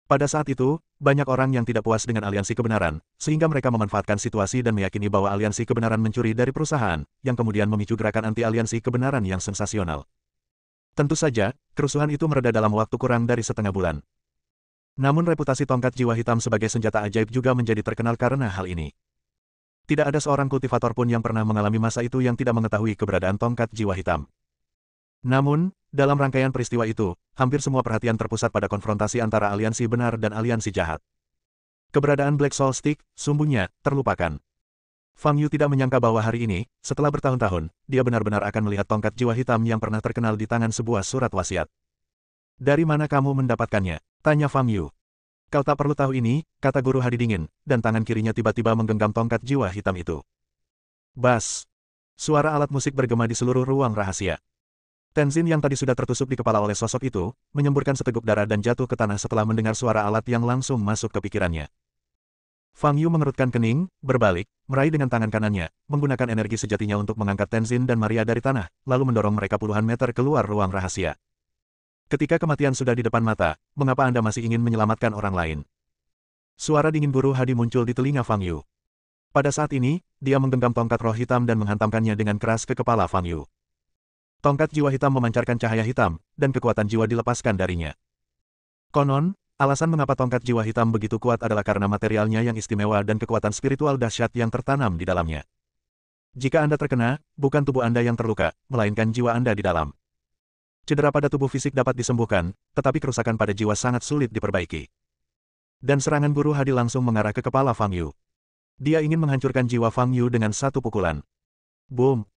Pada saat itu, banyak orang yang tidak puas dengan aliansi kebenaran, sehingga mereka memanfaatkan situasi dan meyakini bahwa aliansi kebenaran mencuri dari perusahaan, yang kemudian memicu gerakan anti-aliansi kebenaran yang sensasional. Tentu saja, kerusuhan itu mereda dalam waktu kurang dari setengah bulan. Namun reputasi tongkat jiwa hitam sebagai senjata ajaib juga menjadi terkenal karena hal ini. Tidak ada seorang kultivator pun yang pernah mengalami masa itu yang tidak mengetahui keberadaan tongkat jiwa hitam. Namun, dalam rangkaian peristiwa itu, hampir semua perhatian terpusat pada konfrontasi antara aliansi benar dan aliansi jahat. Keberadaan Black Soul Stick, sumbunya, terlupakan. Fang Yu tidak menyangka bahwa hari ini, setelah bertahun-tahun, dia benar-benar akan melihat tongkat jiwa hitam yang pernah terkenal di tangan sebuah surat wasiat. Dari mana kamu mendapatkannya? Tanya Fang Yu. Kau tak perlu tahu ini, kata Guru Hadi dingin, dan tangan kirinya tiba-tiba menggenggam tongkat jiwa hitam itu. Bas! Suara alat musik bergema di seluruh ruang rahasia. Tenzin yang tadi sudah tertusuk di kepala oleh sosok itu, menyemburkan seteguk darah dan jatuh ke tanah setelah mendengar suara alat yang langsung masuk ke pikirannya. Fang Yu mengerutkan kening, berbalik, meraih dengan tangan kanannya, menggunakan energi sejatinya untuk mengangkat Tenzin dan Maria dari tanah, lalu mendorong mereka puluhan meter keluar ruang rahasia. Ketika kematian sudah di depan mata, mengapa Anda masih ingin menyelamatkan orang lain? Suara dingin Guru Hadi muncul di telinga Fang Yu. Pada saat ini, dia menggenggam tongkat roh hitam dan menghantamkannya dengan keras ke kepala Fang Yu. Tongkat jiwa hitam memancarkan cahaya hitam, dan kekuatan jiwa dilepaskan darinya. Konon, alasan mengapa tongkat jiwa hitam begitu kuat adalah karena materialnya yang istimewa dan kekuatan spiritual dahsyat yang tertanam di dalamnya. Jika Anda terkena, bukan tubuh Anda yang terluka, melainkan jiwa Anda di dalam. Cedera pada tubuh fisik dapat disembuhkan, tetapi kerusakan pada jiwa sangat sulit diperbaiki. Dan serangan Guru Hadi langsung mengarah ke kepala Fang Yu. Dia ingin menghancurkan jiwa Fang Yu dengan satu pukulan. Boom!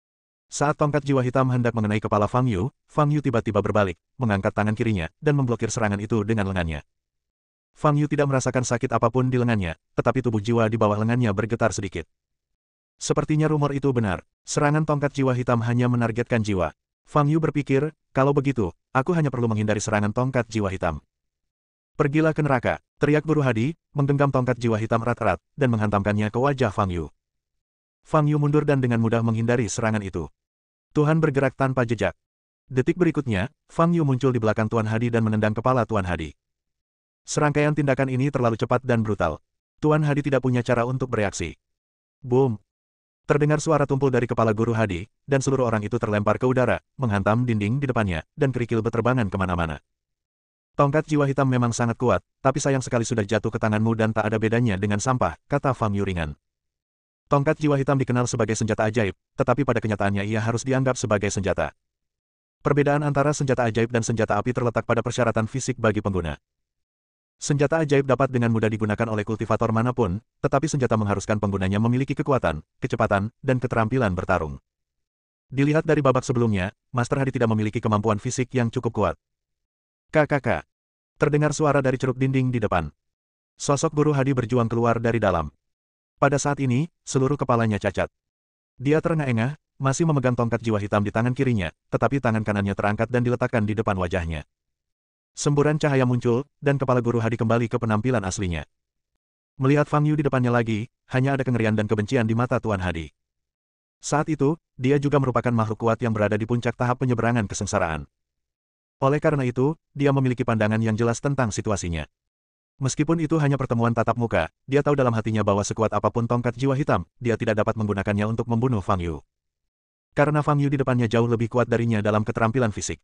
Saat tongkat jiwa hitam hendak mengenai kepala Fang Yu tiba-tiba berbalik, mengangkat tangan kirinya, dan memblokir serangan itu dengan lengannya. Fang Yu tidak merasakan sakit apapun di lengannya, tetapi tubuh jiwa di bawah lengannya bergetar sedikit. Sepertinya rumor itu benar. Serangan tongkat jiwa hitam hanya menargetkan jiwa. Fang Yu berpikir, kalau begitu, aku hanya perlu menghindari serangan tongkat jiwa hitam. Pergilah ke neraka, teriak Guru Hadi, menggenggam tongkat jiwa hitam erat-erat, dan menghantamkannya ke wajah Fang Yu. Fang Yu mundur dan dengan mudah menghindari serangan itu. Tuhan bergerak tanpa jejak. Detik berikutnya, Fang Yu muncul di belakang Tuan Hadi dan menendang kepala Tuan Hadi. Serangkaian tindakan ini terlalu cepat dan brutal. Tuan Hadi tidak punya cara untuk bereaksi. Boom! Terdengar suara tumpul dari kepala Guru Hadi, dan seluruh orang itu terlempar ke udara, menghantam dinding di depannya, dan kerikil beterbangan kemana-mana. Tongkat jiwa hitam memang sangat kuat, tapi sayang sekali sudah jatuh ke tanganmu dan tak ada bedanya dengan sampah, kata Fang Yu ringan. Tongkat jiwa hitam dikenal sebagai senjata ajaib, tetapi pada kenyataannya ia harus dianggap sebagai senjata. Perbedaan antara senjata ajaib dan senjata api terletak pada persyaratan fisik bagi pengguna. Senjata ajaib dapat dengan mudah digunakan oleh kultivator manapun, tetapi senjata mengharuskan penggunanya memiliki kekuatan, kecepatan, dan keterampilan bertarung. Dilihat dari babak sebelumnya, Master Hadi tidak memiliki kemampuan fisik yang cukup kuat. KKK. Terdengar suara dari ceruk dinding di depan. Sosok Guru Hadi berjuang keluar dari dalam. Pada saat ini, seluruh kepalanya cacat. Dia terengah-engah, masih memegang tongkat jiwa hitam di tangan kirinya, tetapi tangan kanannya terangkat dan diletakkan di depan wajahnya. Semburan cahaya muncul, dan kepala Guru Hadi kembali ke penampilan aslinya. Melihat Fang Yu di depannya lagi, hanya ada kengerian dan kebencian di mata Tuan Hadi. Saat itu, dia juga merupakan makhluk kuat yang berada di puncak tahap penyeberangan kesengsaraan. Oleh karena itu, dia memiliki pandangan yang jelas tentang situasinya. Meskipun itu hanya pertemuan tatap muka, dia tahu dalam hatinya bahwa sekuat apapun tongkat jiwa hitam, dia tidak dapat menggunakannya untuk membunuh Fang Yu. Karena Fang Yu di depannya jauh lebih kuat darinya dalam keterampilan fisik.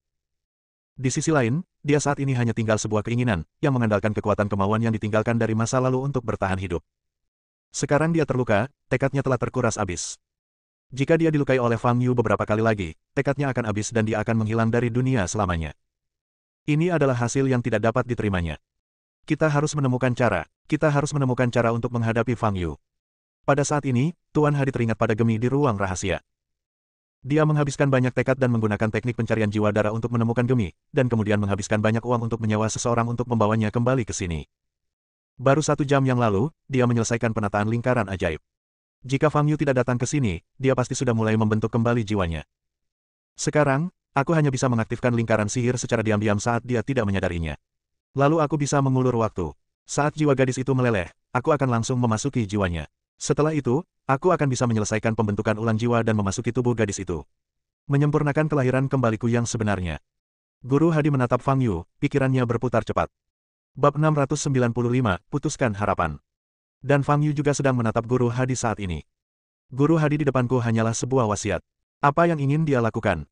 Di sisi lain, dia saat ini hanya tinggal sebuah keinginan, yang mengandalkan kekuatan kemauan yang ditinggalkan dari masa lalu untuk bertahan hidup. Sekarang dia terluka, tekadnya telah terkuras habis. Jika dia dilukai oleh Fang Yu beberapa kali lagi, tekadnya akan habis dan dia akan menghilang dari dunia selamanya. Ini adalah hasil yang tidak dapat diterimanya. Kita harus menemukan cara untuk menghadapi Fang Yu. Pada saat ini, Tuan Hadi teringat pada Gemi di ruang rahasia. Dia menghabiskan banyak tekad dan menggunakan teknik pencarian jiwa darah untuk menemukan Gemi, dan kemudian menghabiskan banyak uang untuk menyewa seseorang untuk membawanya kembali ke sini. Baru 1 jam yang lalu, dia menyelesaikan penataan lingkaran ajaib. Jika Fang Yu tidak datang ke sini, dia pasti sudah mulai membentuk kembali jiwanya. Sekarang, aku hanya bisa mengaktifkan lingkaran sihir secara diam-diam saat dia tidak menyadarinya. Lalu aku bisa mengulur waktu. Saat jiwa gadis itu meleleh, aku akan langsung memasuki jiwanya. Setelah itu, aku akan bisa menyelesaikan pembentukan ulang jiwa dan memasuki tubuh gadis itu. Menyempurnakan kelahiran kembaliku yang sebenarnya. Guru Hadi menatap Fang Yu, pikirannya berputar cepat. Bab 695, Putuskan Harapan. Dan Fang Yu juga sedang menatap Guru Hadi saat ini. Guru Hadi di depanku hanyalah sebuah wasiat. Apa yang ingin dia lakukan?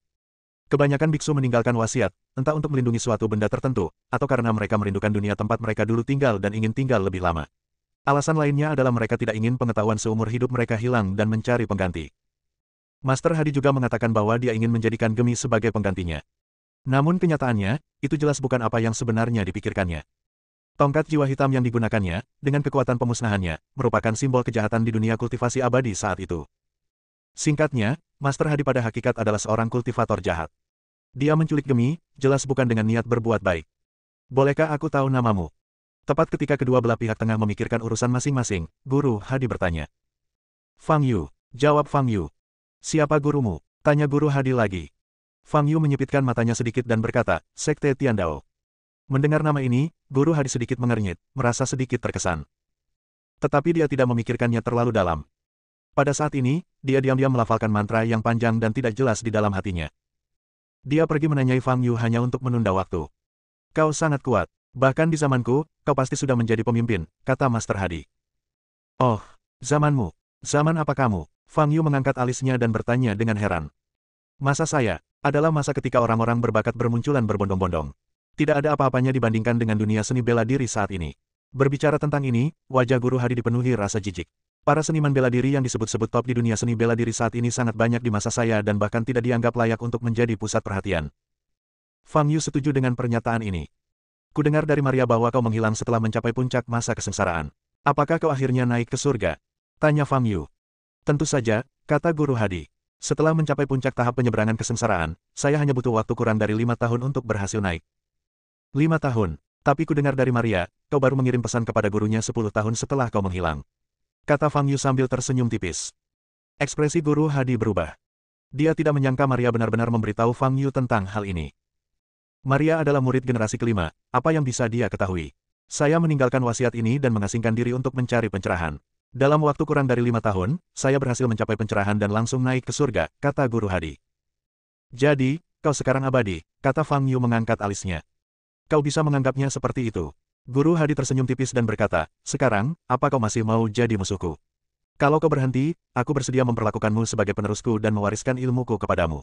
Kebanyakan biksu meninggalkan wasiat, entah untuk melindungi suatu benda tertentu, atau karena mereka merindukan dunia tempat mereka dulu tinggal dan ingin tinggal lebih lama. Alasan lainnya adalah mereka tidak ingin pengetahuan seumur hidup mereka hilang dan mencari pengganti. Master Hadi juga mengatakan bahwa dia ingin menjadikan Gemi sebagai penggantinya. Namun kenyataannya, itu jelas bukan apa yang sebenarnya dipikirkannya. Tongkat jiwa hitam yang digunakannya, dengan kekuatan pemusnahannya, merupakan simbol kejahatan di dunia kultivasi abadi saat itu. Singkatnya, Master Hadi pada hakikat adalah seorang kultivator jahat. Dia menculik Gemi, jelas bukan dengan niat berbuat baik. Bolehkah aku tahu namamu? Tepat ketika kedua belah pihak tengah memikirkan urusan masing-masing, Guru Hadi bertanya. Fang Yu, jawab Fang Yu. Siapa gurumu? Tanya Guru Hadi lagi. Fang Yu menyipitkan matanya sedikit dan berkata, Sekte Tiandao. Mendengar nama ini, Guru Hadi sedikit mengernyit, merasa sedikit terkesan. Tetapi dia tidak memikirkannya terlalu dalam. Pada saat ini, dia diam-diam melafalkan mantra yang panjang dan tidak jelas di dalam hatinya. Dia pergi menanyai Fang Yu hanya untuk menunda waktu. Kau sangat kuat. Bahkan di zamanku, kau pasti sudah menjadi pemimpin, kata Master Hadi. Oh, zamanmu. Zaman apa kamu? Fang Yu mengangkat alisnya dan bertanya dengan heran. Masa saya, adalah masa ketika orang-orang berbakat bermunculan berbondong-bondong. Tidak ada apa-apanya dibandingkan dengan dunia seni bela diri saat ini. Berbicara tentang ini, wajah Guru Hadi dipenuhi rasa jijik. Para seniman bela diri yang disebut-sebut top di dunia seni bela diri saat ini sangat banyak di masa saya dan bahkan tidak dianggap layak untuk menjadi pusat perhatian. Fang Yu setuju dengan pernyataan ini. Kudengar dari Maria bahwa kau menghilang setelah mencapai puncak masa kesengsaraan. Apakah kau akhirnya naik ke surga? Tanya Fang Yu. Tentu saja, kata Guru Hadi. Setelah mencapai puncak tahap penyeberangan kesengsaraan, saya hanya butuh waktu kurang dari 5 tahun untuk berhasil naik. 5 tahun. Tapi ku dengar dari Maria, kau baru mengirim pesan kepada gurunya 10 tahun setelah kau menghilang. Kata Fang Yu sambil tersenyum tipis. Ekspresi Guru Hadi berubah. Dia tidak menyangka Maria benar-benar memberitahu Fang Yu tentang hal ini. Maria adalah murid generasi kelima, apa yang bisa dia ketahui? Saya meninggalkan wasiat ini dan mengasingkan diri untuk mencari pencerahan. Dalam waktu kurang dari 5 tahun, saya berhasil mencapai pencerahan dan langsung naik ke surga, kata Guru Hadi. Jadi, kau sekarang abadi, kata Fang Yu mengangkat alisnya. Kau bisa menganggapnya seperti itu. Guru Hadi tersenyum tipis dan berkata, sekarang, apa kau masih mau jadi musuhku? Kalau kau berhenti, aku bersedia memperlakukanmu sebagai penerusku dan mewariskan ilmuku kepadamu.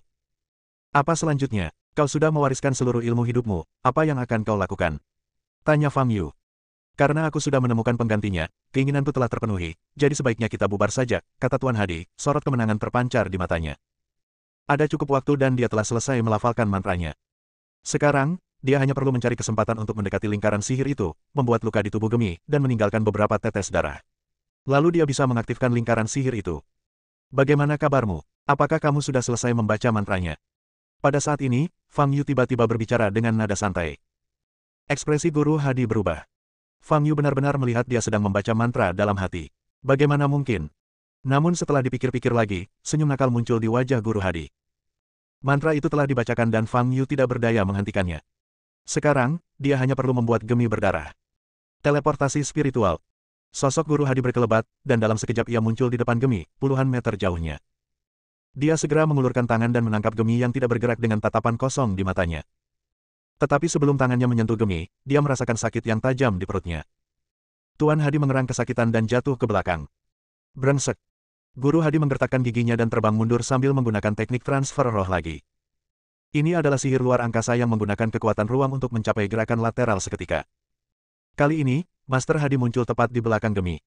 Apa selanjutnya? Kau sudah mewariskan seluruh ilmu hidupmu, apa yang akan kau lakukan? Tanya Fang Yu. Karena aku sudah menemukan penggantinya, keinginanku telah terpenuhi, jadi sebaiknya kita bubar saja, kata Tuan Hadi, sorot kemenangan terpancar di matanya. Ada cukup waktu dan dia telah selesai melafalkan mantranya. Sekarang, dia hanya perlu mencari kesempatan untuk mendekati lingkaran sihir itu, membuat luka di tubuh Gemi, dan meninggalkan beberapa tetes darah. Lalu dia bisa mengaktifkan lingkaran sihir itu. Bagaimana kabarmu? Apakah kamu sudah selesai membaca mantranya? Pada saat ini, Fang Yu tiba-tiba berbicara dengan nada santai. Ekspresi Guru Hadi berubah. Fang Yu benar-benar melihat dia sedang membaca mantra dalam hati. Bagaimana mungkin? Namun setelah dipikir-pikir lagi, senyum nakal muncul di wajah Guru Hadi. Mantra itu telah dibacakan dan Fang Yu tidak berdaya menghentikannya. Sekarang, dia hanya perlu membuat Gemi berdarah. Teleportasi spiritual. Sosok Guru Hadi berkelebat, dan dalam sekejap ia muncul di depan Gemi, puluhan meter jauhnya. Dia segera mengulurkan tangan dan menangkap Gemi yang tidak bergerak dengan tatapan kosong di matanya. Tetapi sebelum tangannya menyentuh Gemi, dia merasakan sakit yang tajam di perutnya. Tuan Hadi mengerang kesakitan dan jatuh ke belakang. Brengsek. Guru Hadi menggertakkan giginya dan terbang mundur sambil menggunakan teknik transfer roh lagi. Ini adalah sihir luar angkasa yang menggunakan kekuatan ruang untuk mencapai gerakan lateral seketika. Kali ini, Master Hadi muncul tepat di belakang Gemi.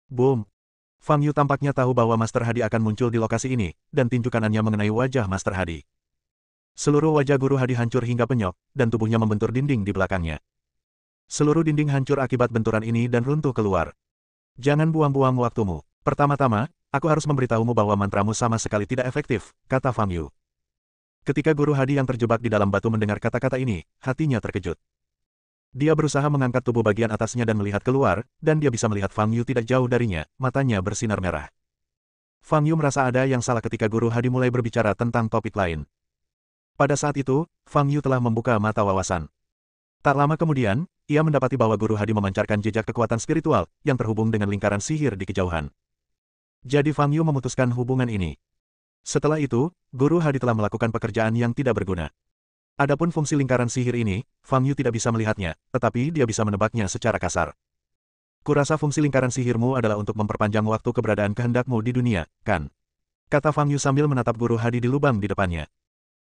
Boom! Fang Yu tampaknya tahu bahwa Master Hadi akan muncul di lokasi ini, dan tinju kanannya mengenai wajah Master Hadi. Seluruh wajah Guru Hadi hancur hingga penyok, dan tubuhnya membentur dinding di belakangnya. Seluruh dinding hancur akibat benturan ini dan runtuh keluar. Jangan buang-buang waktumu. Pertama-tama, aku harus memberitahumu bahwa mantramu sama sekali tidak efektif, kata Fang Yu. Ketika Guru Hadi yang terjebak di dalam batu mendengar kata-kata ini, hatinya terkejut. Dia berusaha mengangkat tubuh bagian atasnya dan melihat keluar, dan dia bisa melihat Fang Yu tidak jauh darinya, matanya bersinar merah. Fang Yu merasa ada yang salah ketika Guru Hadi mulai berbicara tentang topik lain. Pada saat itu, Fang Yu telah membuka mata wawasan. Tak lama kemudian, ia mendapati bahwa Guru Hadi memancarkan jejak kekuatan spiritual yang terhubung dengan lingkaran sihir di kejauhan. Jadi Fang Yu memutuskan hubungan ini. Setelah itu, Guru Hadi telah melakukan pekerjaan yang tidak berguna. Adapun fungsi lingkaran sihir ini, Fang Yu tidak bisa melihatnya, tetapi dia bisa menebaknya secara kasar. Kurasa fungsi lingkaran sihirmu adalah untuk memperpanjang waktu keberadaan kehendakmu di dunia, kan? Kata Fang Yu sambil menatap Guru Hadi di lubang di depannya.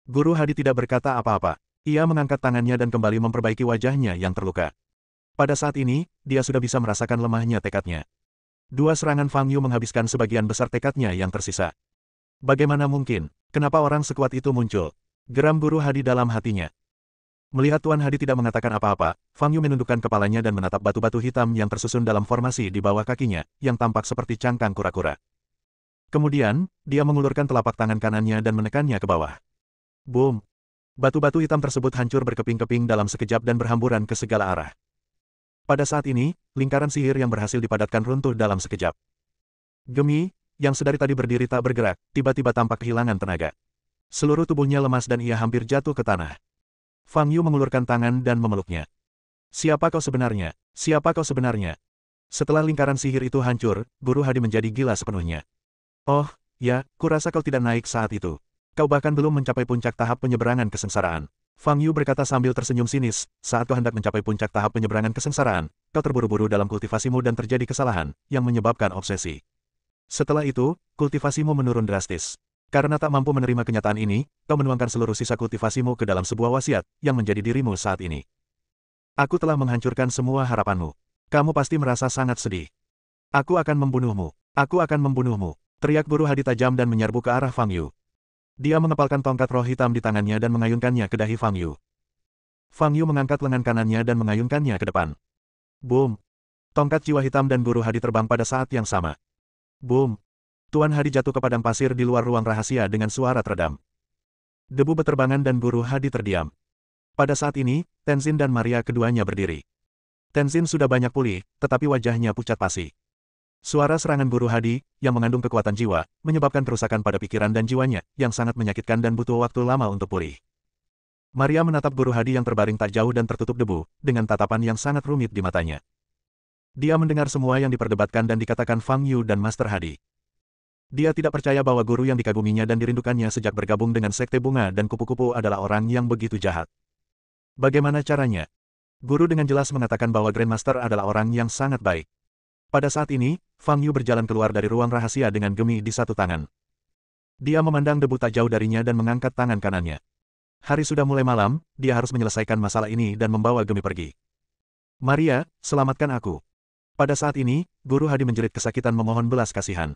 Guru Hadi tidak berkata apa-apa. Ia mengangkat tangannya dan kembali memperbaiki wajahnya yang terluka. Pada saat ini, dia sudah bisa merasakan lemahnya tekadnya. Dua serangan Fang Yu menghabiskan sebagian besar tekadnya yang tersisa. Bagaimana mungkin? Kenapa orang sekuat itu muncul? Geram Guru Hadi dalam hatinya. Melihat Tuan Hadi tidak mengatakan apa-apa, Fang Yu menundukkan kepalanya dan menatap batu-batu hitam yang tersusun dalam formasi di bawah kakinya, yang tampak seperti cangkang kura-kura. Kemudian, dia mengulurkan telapak tangan kanannya dan menekannya ke bawah. Boom! Batu-batu hitam tersebut hancur berkeping-keping dalam sekejap dan berhamburan ke segala arah. Pada saat ini, lingkaran sihir yang berhasil dipadatkan runtuh dalam sekejap. Gemi, yang sedari tadi berdiri tak bergerak, tiba-tiba tampak kehilangan tenaga. Seluruh tubuhnya lemas dan ia hampir jatuh ke tanah. Fang Yu mengulurkan tangan dan memeluknya. Siapa kau sebenarnya? Siapa kau sebenarnya? Setelah lingkaran sihir itu hancur, Guru Hadi menjadi gila sepenuhnya. Oh, ya, kurasa kau tidak naik saat itu. Kau bahkan belum mencapai puncak tahap penyeberangan kesengsaraan. Fang Yu berkata sambil tersenyum sinis, saat kau hendak mencapai puncak tahap penyeberangan kesengsaraan, kau terburu-buru dalam kultivasimu dan terjadi kesalahan, yang menyebabkan obsesi. Setelah itu, kultivasimu menurun drastis. Karena tak mampu menerima kenyataan ini, kau menuangkan seluruh sisa kultivasimu ke dalam sebuah wasiat, yang menjadi dirimu saat ini. Aku telah menghancurkan semua harapanmu. Kamu pasti merasa sangat sedih. Aku akan membunuhmu. Aku akan membunuhmu. Teriak Guru Hadi tajam dan menyerbu ke arah Fang Yu. Dia mengepalkan tongkat roh hitam di tangannya dan mengayunkannya ke dahi Fang Yu. Fang Yu mengangkat lengan kanannya dan mengayunkannya ke depan. Boom! Tongkat jiwa hitam dan Guru Hadi terbang pada saat yang sama. Boom! Tuan Hadi jatuh ke padang pasir di luar ruang rahasia dengan suara teredam. Debu beterbangan dan Guru Hadi terdiam. Pada saat ini, Tenzin dan Maria keduanya berdiri. Tenzin sudah banyak pulih, tetapi wajahnya pucat pasi. Suara serangan Guru Hadi, yang mengandung kekuatan jiwa, menyebabkan kerusakan pada pikiran dan jiwanya, yang sangat menyakitkan dan butuh waktu lama untuk pulih. Maria menatap Guru Hadi yang terbaring tak jauh dan tertutup debu, dengan tatapan yang sangat rumit di matanya. Dia mendengar semua yang diperdebatkan dan dikatakan Fang Yu dan Master Hadi. Dia tidak percaya bahwa guru yang dikaguminya dan dirindukannya sejak bergabung dengan Sekte Bunga dan Kupu-Kupu adalah orang yang begitu jahat. Bagaimana caranya? Guru dengan jelas mengatakan bahwa Grandmaster adalah orang yang sangat baik. Pada saat ini, Fang Yu berjalan keluar dari ruang rahasia dengan gemi di satu tangan. Dia memandang debu tak jauh darinya dan mengangkat tangan kanannya. Hari sudah mulai malam, dia harus menyelesaikan masalah ini dan membawa gemi pergi. Maria, selamatkan aku. Pada saat ini, Guru Hadi menjerit kesakitan memohon belas kasihan.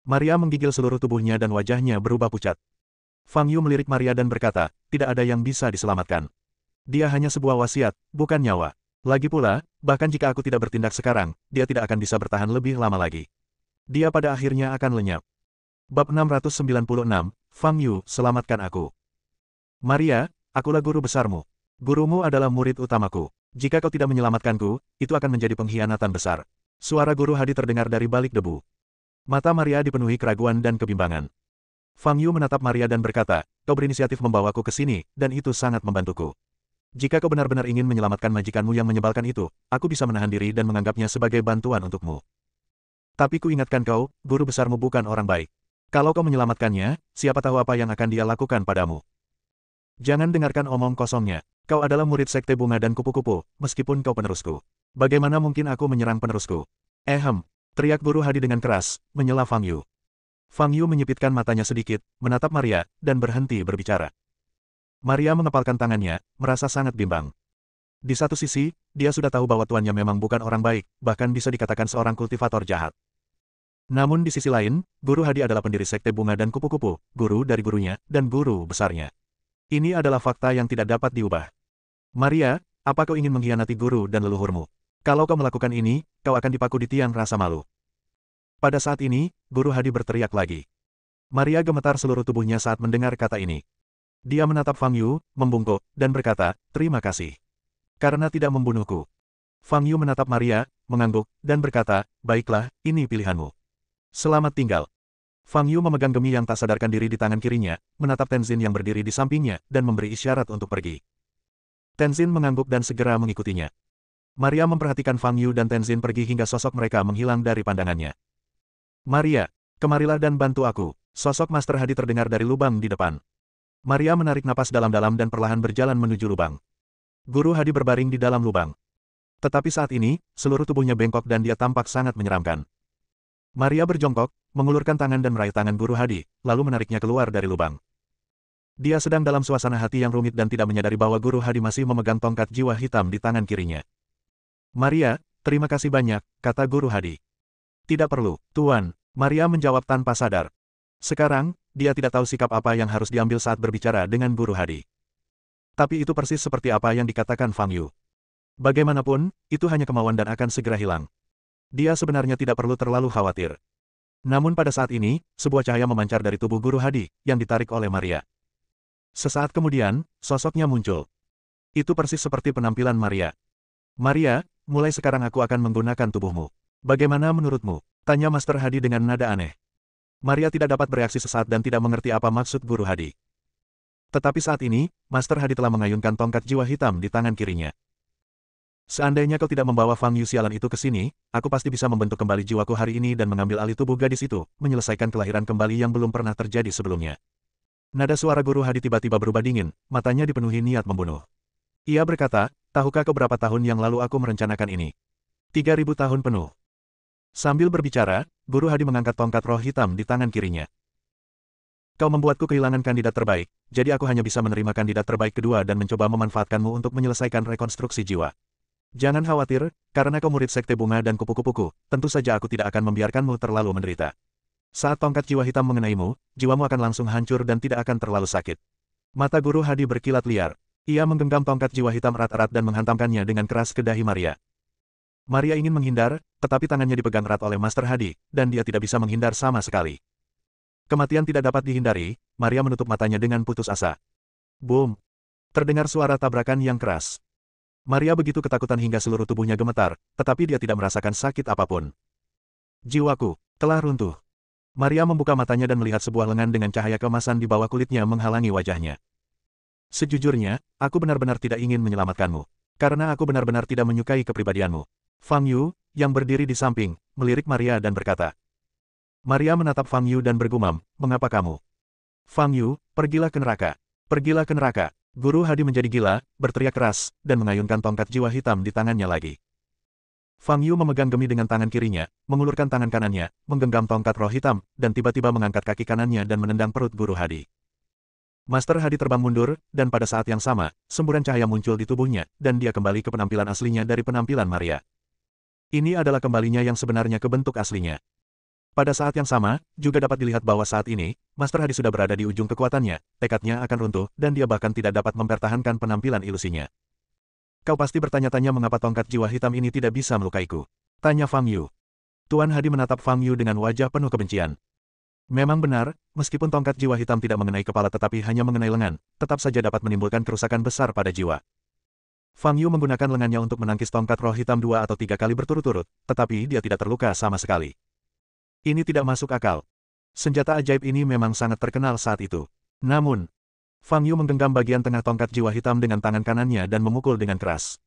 Maria menggigil seluruh tubuhnya dan wajahnya berubah pucat. Fang Yu melirik Maria dan berkata, tidak ada yang bisa diselamatkan. Dia hanya sebuah wasiat, bukan nyawa. Lagi pula, bahkan jika aku tidak bertindak sekarang, dia tidak akan bisa bertahan lebih lama lagi. Dia pada akhirnya akan lenyap. Bab 696, Fang Yu, selamatkan aku. Maria, akulah guru besarmu. Gurumu adalah murid utamaku. Jika kau tidak menyelamatkanku, itu akan menjadi pengkhianatan besar. Suara Guru Hadi terdengar dari balik debu. Mata Maria dipenuhi keraguan dan kebimbangan. Fang Yu menatap Maria dan berkata, kau berinisiatif membawaku ke sini, dan itu sangat membantuku. Jika kau benar-benar ingin menyelamatkan majikanmu yang menyebalkan itu, aku bisa menahan diri dan menganggapnya sebagai bantuan untukmu. Tapi ku ingatkan kau, guru besarmu bukan orang baik. Kalau kau menyelamatkannya, siapa tahu apa yang akan dia lakukan padamu. Jangan dengarkan omong kosongnya. Kau adalah murid Sekte Bunga dan Kupu-Kupu, meskipun kau penerusku. Bagaimana mungkin aku menyerang penerusku? Teriak Guru Hadi dengan keras, menyela Fang Yu. Fang Yu menyipitkan matanya sedikit, menatap Maria, dan berhenti berbicara. Maria mengepalkan tangannya, merasa sangat bimbang. Di satu sisi, dia sudah tahu bahwa tuannya memang bukan orang baik, bahkan bisa dikatakan seorang kultivator jahat. Namun di sisi lain, Guru Hadi adalah pendiri Sekte Bunga dan Kupu-Kupu, guru dari gurunya, dan guru besarnya. Ini adalah fakta yang tidak dapat diubah. Maria, apa kau ingin mengkhianati guru dan leluhurmu? Kalau kau melakukan ini, kau akan dipaku di tiang rasa malu. Pada saat ini, Guru Hadi berteriak lagi. Maria gemetar seluruh tubuhnya saat mendengar kata ini. Dia menatap Fang Yu, membungkuk, dan berkata, terima kasih. Karena tidak membunuhku. Fang Yu menatap Maria, mengangguk, dan berkata, baiklah, ini pilihanmu. Selamat tinggal. Fang Yu memegang gemi yang tak sadarkan diri di tangan kirinya, menatap Tenzin yang berdiri di sampingnya, dan memberi isyarat untuk pergi. Tenzin mengangguk dan segera mengikutinya. Maria memperhatikan Fang Yu dan Tenzin pergi hingga sosok mereka menghilang dari pandangannya. Maria, kemarilah dan bantu aku. Sosok Master Hadi terdengar dari lubang di depan. Maria menarik napas dalam-dalam dan perlahan berjalan menuju lubang. Guru Hadi berbaring di dalam lubang. Tetapi saat ini, seluruh tubuhnya bengkok dan dia tampak sangat menyeramkan. Maria berjongkok, mengulurkan tangan dan meraih tangan Guru Hadi, lalu menariknya keluar dari lubang. Dia sedang dalam suasana hati yang rumit dan tidak menyadari bahwa Guru Hadi masih memegang tongkat jiwa hitam di tangan kirinya. Maria, terima kasih banyak, kata Guru Hadi. Tidak perlu, Tuan, Maria menjawab tanpa sadar. Sekarang, dia tidak tahu sikap apa yang harus diambil saat berbicara dengan Guru Hadi. Tapi itu persis seperti apa yang dikatakan Fang Yu. Bagaimanapun, itu hanya kemauan dan akan segera hilang. Dia sebenarnya tidak perlu terlalu khawatir. Namun pada saat ini, sebuah cahaya memancar dari tubuh Guru Hadi, yang ditarik oleh Maria. Sesaat kemudian, sosoknya muncul. Itu persis seperti penampilan Maria. Maria, mulai sekarang aku akan menggunakan tubuhmu. Bagaimana menurutmu? Tanya Master Hadi dengan nada aneh. Maria tidak dapat bereaksi sesaat dan tidak mengerti apa maksud Guru Hadi. Tetapi saat ini, Master Hadi telah mengayunkan tongkat jiwa hitam di tangan kirinya. Seandainya kau tidak membawa Fang Yu sialan itu ke sini, aku pasti bisa membentuk kembali jiwaku hari ini dan mengambil alih tubuh gadis itu, menyelesaikan kelahiran kembali yang belum pernah terjadi sebelumnya. Nada suara Guru Hadi tiba-tiba berubah dingin, matanya dipenuhi niat membunuh. Ia berkata, tahukah kau berapa tahun yang lalu aku merencanakan ini? 3000 tahun penuh. Sambil berbicara, Guru Hadi mengangkat tongkat roh hitam di tangan kirinya. Kau membuatku kehilangan kandidat terbaik, jadi aku hanya bisa menerima kandidat terbaik kedua dan mencoba memanfaatkanmu untuk menyelesaikan rekonstruksi jiwa. Jangan khawatir, karena kau murid Sekte Bunga dan Kupu-Kupuku, tentu saja aku tidak akan membiarkanmu terlalu menderita. Saat tongkat jiwa hitam mengenaimu, jiwamu akan langsung hancur dan tidak akan terlalu sakit. Mata Guru Hadi berkilat liar. Ia menggenggam tongkat jiwa hitam erat-erat dan menghantamkannya dengan keras ke dahi Maria. Maria ingin menghindar, tetapi tangannya dipegang erat oleh Master Hadi, dan dia tidak bisa menghindar sama sekali. Kematian tidak dapat dihindari, Maria menutup matanya dengan putus asa. Boom! Terdengar suara tabrakan yang keras. Maria begitu ketakutan hingga seluruh tubuhnya gemetar, tetapi dia tidak merasakan sakit apapun. Jiwaku telah runtuh. Maria membuka matanya dan melihat sebuah lengan dengan cahaya keemasan di bawah kulitnya menghalangi wajahnya. Sejujurnya, aku benar-benar tidak ingin menyelamatkanmu. Karena aku benar-benar tidak menyukai kepribadianmu. Fang Yu, yang berdiri di samping, melirik Maria dan berkata. Maria menatap Fang Yu dan bergumam, mengapa kamu? Fang Yu, pergilah ke neraka. Pergilah ke neraka. Guru Hadi menjadi gila, berteriak keras, dan mengayunkan tongkat jiwa hitam di tangannya lagi. Fang Yu memegang gemi dengan tangan kirinya, mengulurkan tangan kanannya, menggenggam tongkat roh hitam, dan tiba-tiba mengangkat kaki kanannya dan menendang perut Guru Hadi. Master Hadi terbang mundur, dan pada saat yang sama, semburan cahaya muncul di tubuhnya, dan dia kembali ke penampilan aslinya dari penampilan Maria. Ini adalah kembalinya yang sebenarnya ke bentuk aslinya. Pada saat yang sama, juga dapat dilihat bahwa saat ini, Master Hadi sudah berada di ujung kekuatannya, tekadnya akan runtuh, dan dia bahkan tidak dapat mempertahankan penampilan ilusinya. Kau pasti bertanya-tanya mengapa tongkat jiwa hitam ini tidak bisa melukaiku. Tanya Fang Yu. Tuan Hadi menatap Fang Yu dengan wajah penuh kebencian. Memang benar, meskipun tongkat jiwa hitam tidak mengenai kepala tetapi hanya mengenai lengan, tetap saja dapat menimbulkan kerusakan besar pada jiwa. Fang Yu menggunakan lengannya untuk menangkis tongkat roh hitam 2 atau 3 kali berturut-turut, tetapi dia tidak terluka sama sekali. Ini tidak masuk akal. Senjata ajaib ini memang sangat terkenal saat itu. Namun, Fang Yu menggenggam bagian tengah tongkat jiwa hitam dengan tangan kanannya dan memukul dengan keras.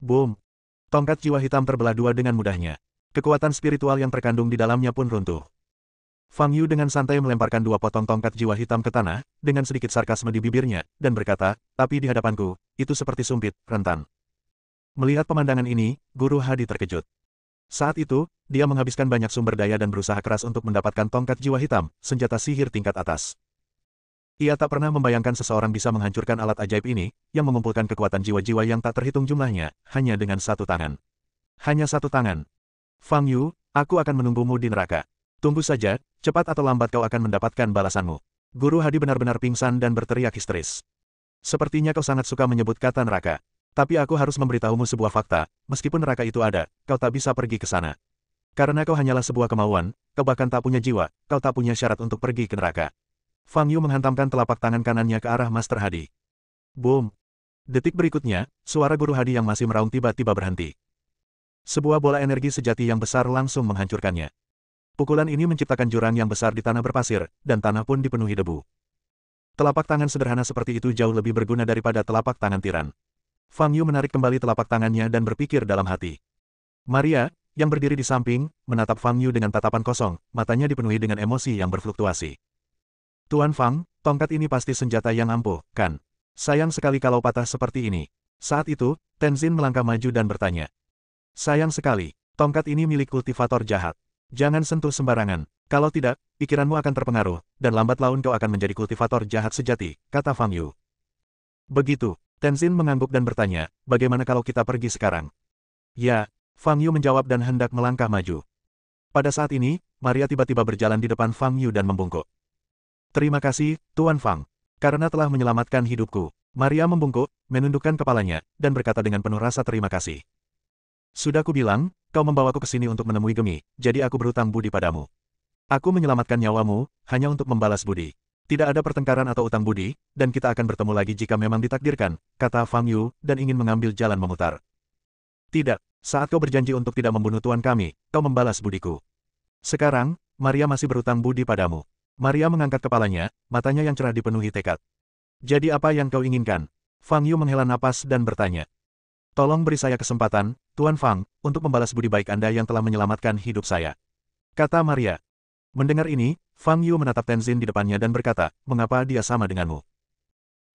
Boom! Tongkat jiwa hitam terbelah dua dengan mudahnya. Kekuatan spiritual yang terkandung di dalamnya pun runtuh. Fang Yu dengan santai melemparkan 2 potong tongkat jiwa hitam ke tanah, dengan sedikit sarkasme di bibirnya, dan berkata, tapi di hadapanku, itu seperti sumpit, rentan. Melihat pemandangan ini, Guru Hadi terkejut. Saat itu, dia menghabiskan banyak sumber daya dan berusaha keras untuk mendapatkan tongkat jiwa hitam, senjata sihir tingkat atas. Ia tak pernah membayangkan seseorang bisa menghancurkan alat ajaib ini, yang mengumpulkan kekuatan jiwa-jiwa yang tak terhitung jumlahnya, hanya dengan satu tangan. Hanya satu tangan. Fang Yu, aku akan menunggumu di neraka. Tunggu saja, cepat atau lambat kau akan mendapatkan balasanmu. Guru Hadi benar-benar pingsan dan berteriak histeris. Sepertinya kau sangat suka menyebut kata neraka. Tapi aku harus memberitahumu sebuah fakta, meskipun neraka itu ada, kau tak bisa pergi ke sana. Karena kau hanyalah sebuah kemauan, kau bahkan tak punya jiwa, kau tak punya syarat untuk pergi ke neraka. Fang Yu menghantamkan telapak tangan kanannya ke arah Master Hadi. Boom! Detik berikutnya, suara Guru Hadi yang masih meraung tiba-tiba berhenti. Sebuah bola energi sejati yang besar langsung menghancurkannya. Pukulan ini menciptakan jurang yang besar di tanah berpasir, dan tanah pun dipenuhi debu. Telapak tangan sederhana seperti itu jauh lebih berguna daripada telapak tangan tiran. Fang Yu menarik kembali telapak tangannya dan berpikir dalam hati. Maria, yang berdiri di samping, menatap Fang Yu dengan tatapan kosong, matanya dipenuhi dengan emosi yang berfluktuasi. Tuan Fang, tongkat ini pasti senjata yang ampuh, kan? Sayang sekali kalau patah seperti ini. Saat itu, Tenzin melangkah maju dan bertanya. Sayang sekali, tongkat ini milik kultivator jahat. Jangan sentuh sembarangan. Kalau tidak, pikiranmu akan terpengaruh, dan lambat laun kau akan menjadi kultivator jahat sejati, kata Fang Yu. Begitu, Tenzin mengangguk dan bertanya, bagaimana kalau kita pergi sekarang? Ya, Fang Yu menjawab dan hendak melangkah maju. Pada saat ini, Maria tiba-tiba berjalan di depan Fang Yu dan membungkuk. Terima kasih, Tuan Fang. Karena telah menyelamatkan hidupku. Maria membungkuk, menundukkan kepalanya, dan berkata dengan penuh rasa terima kasih. Sudah kubilang, kau membawaku ke sini untuk menemui Gemi, jadi aku berutang budi padamu. Aku menyelamatkan nyawamu, hanya untuk membalas budi. Tidak ada pertengkaran atau utang budi, dan kita akan bertemu lagi jika memang ditakdirkan, kata Fang Yu, dan ingin mengambil jalan memutar. Tidak, saat kau berjanji untuk tidak membunuh tuan kami, kau membalas budiku. Sekarang, Maria masih berutang budi padamu. Maria mengangkat kepalanya, matanya yang cerah dipenuhi tekad. Jadi apa yang kau inginkan? Fang Yu menghela napas dan bertanya. Tolong beri saya kesempatan, Tuan Fang, untuk membalas budi baik Anda yang telah menyelamatkan hidup saya. Kata Maria. Mendengar ini, Fang Yu menatap Tenzin di depannya dan berkata, mengapa dia sama denganmu?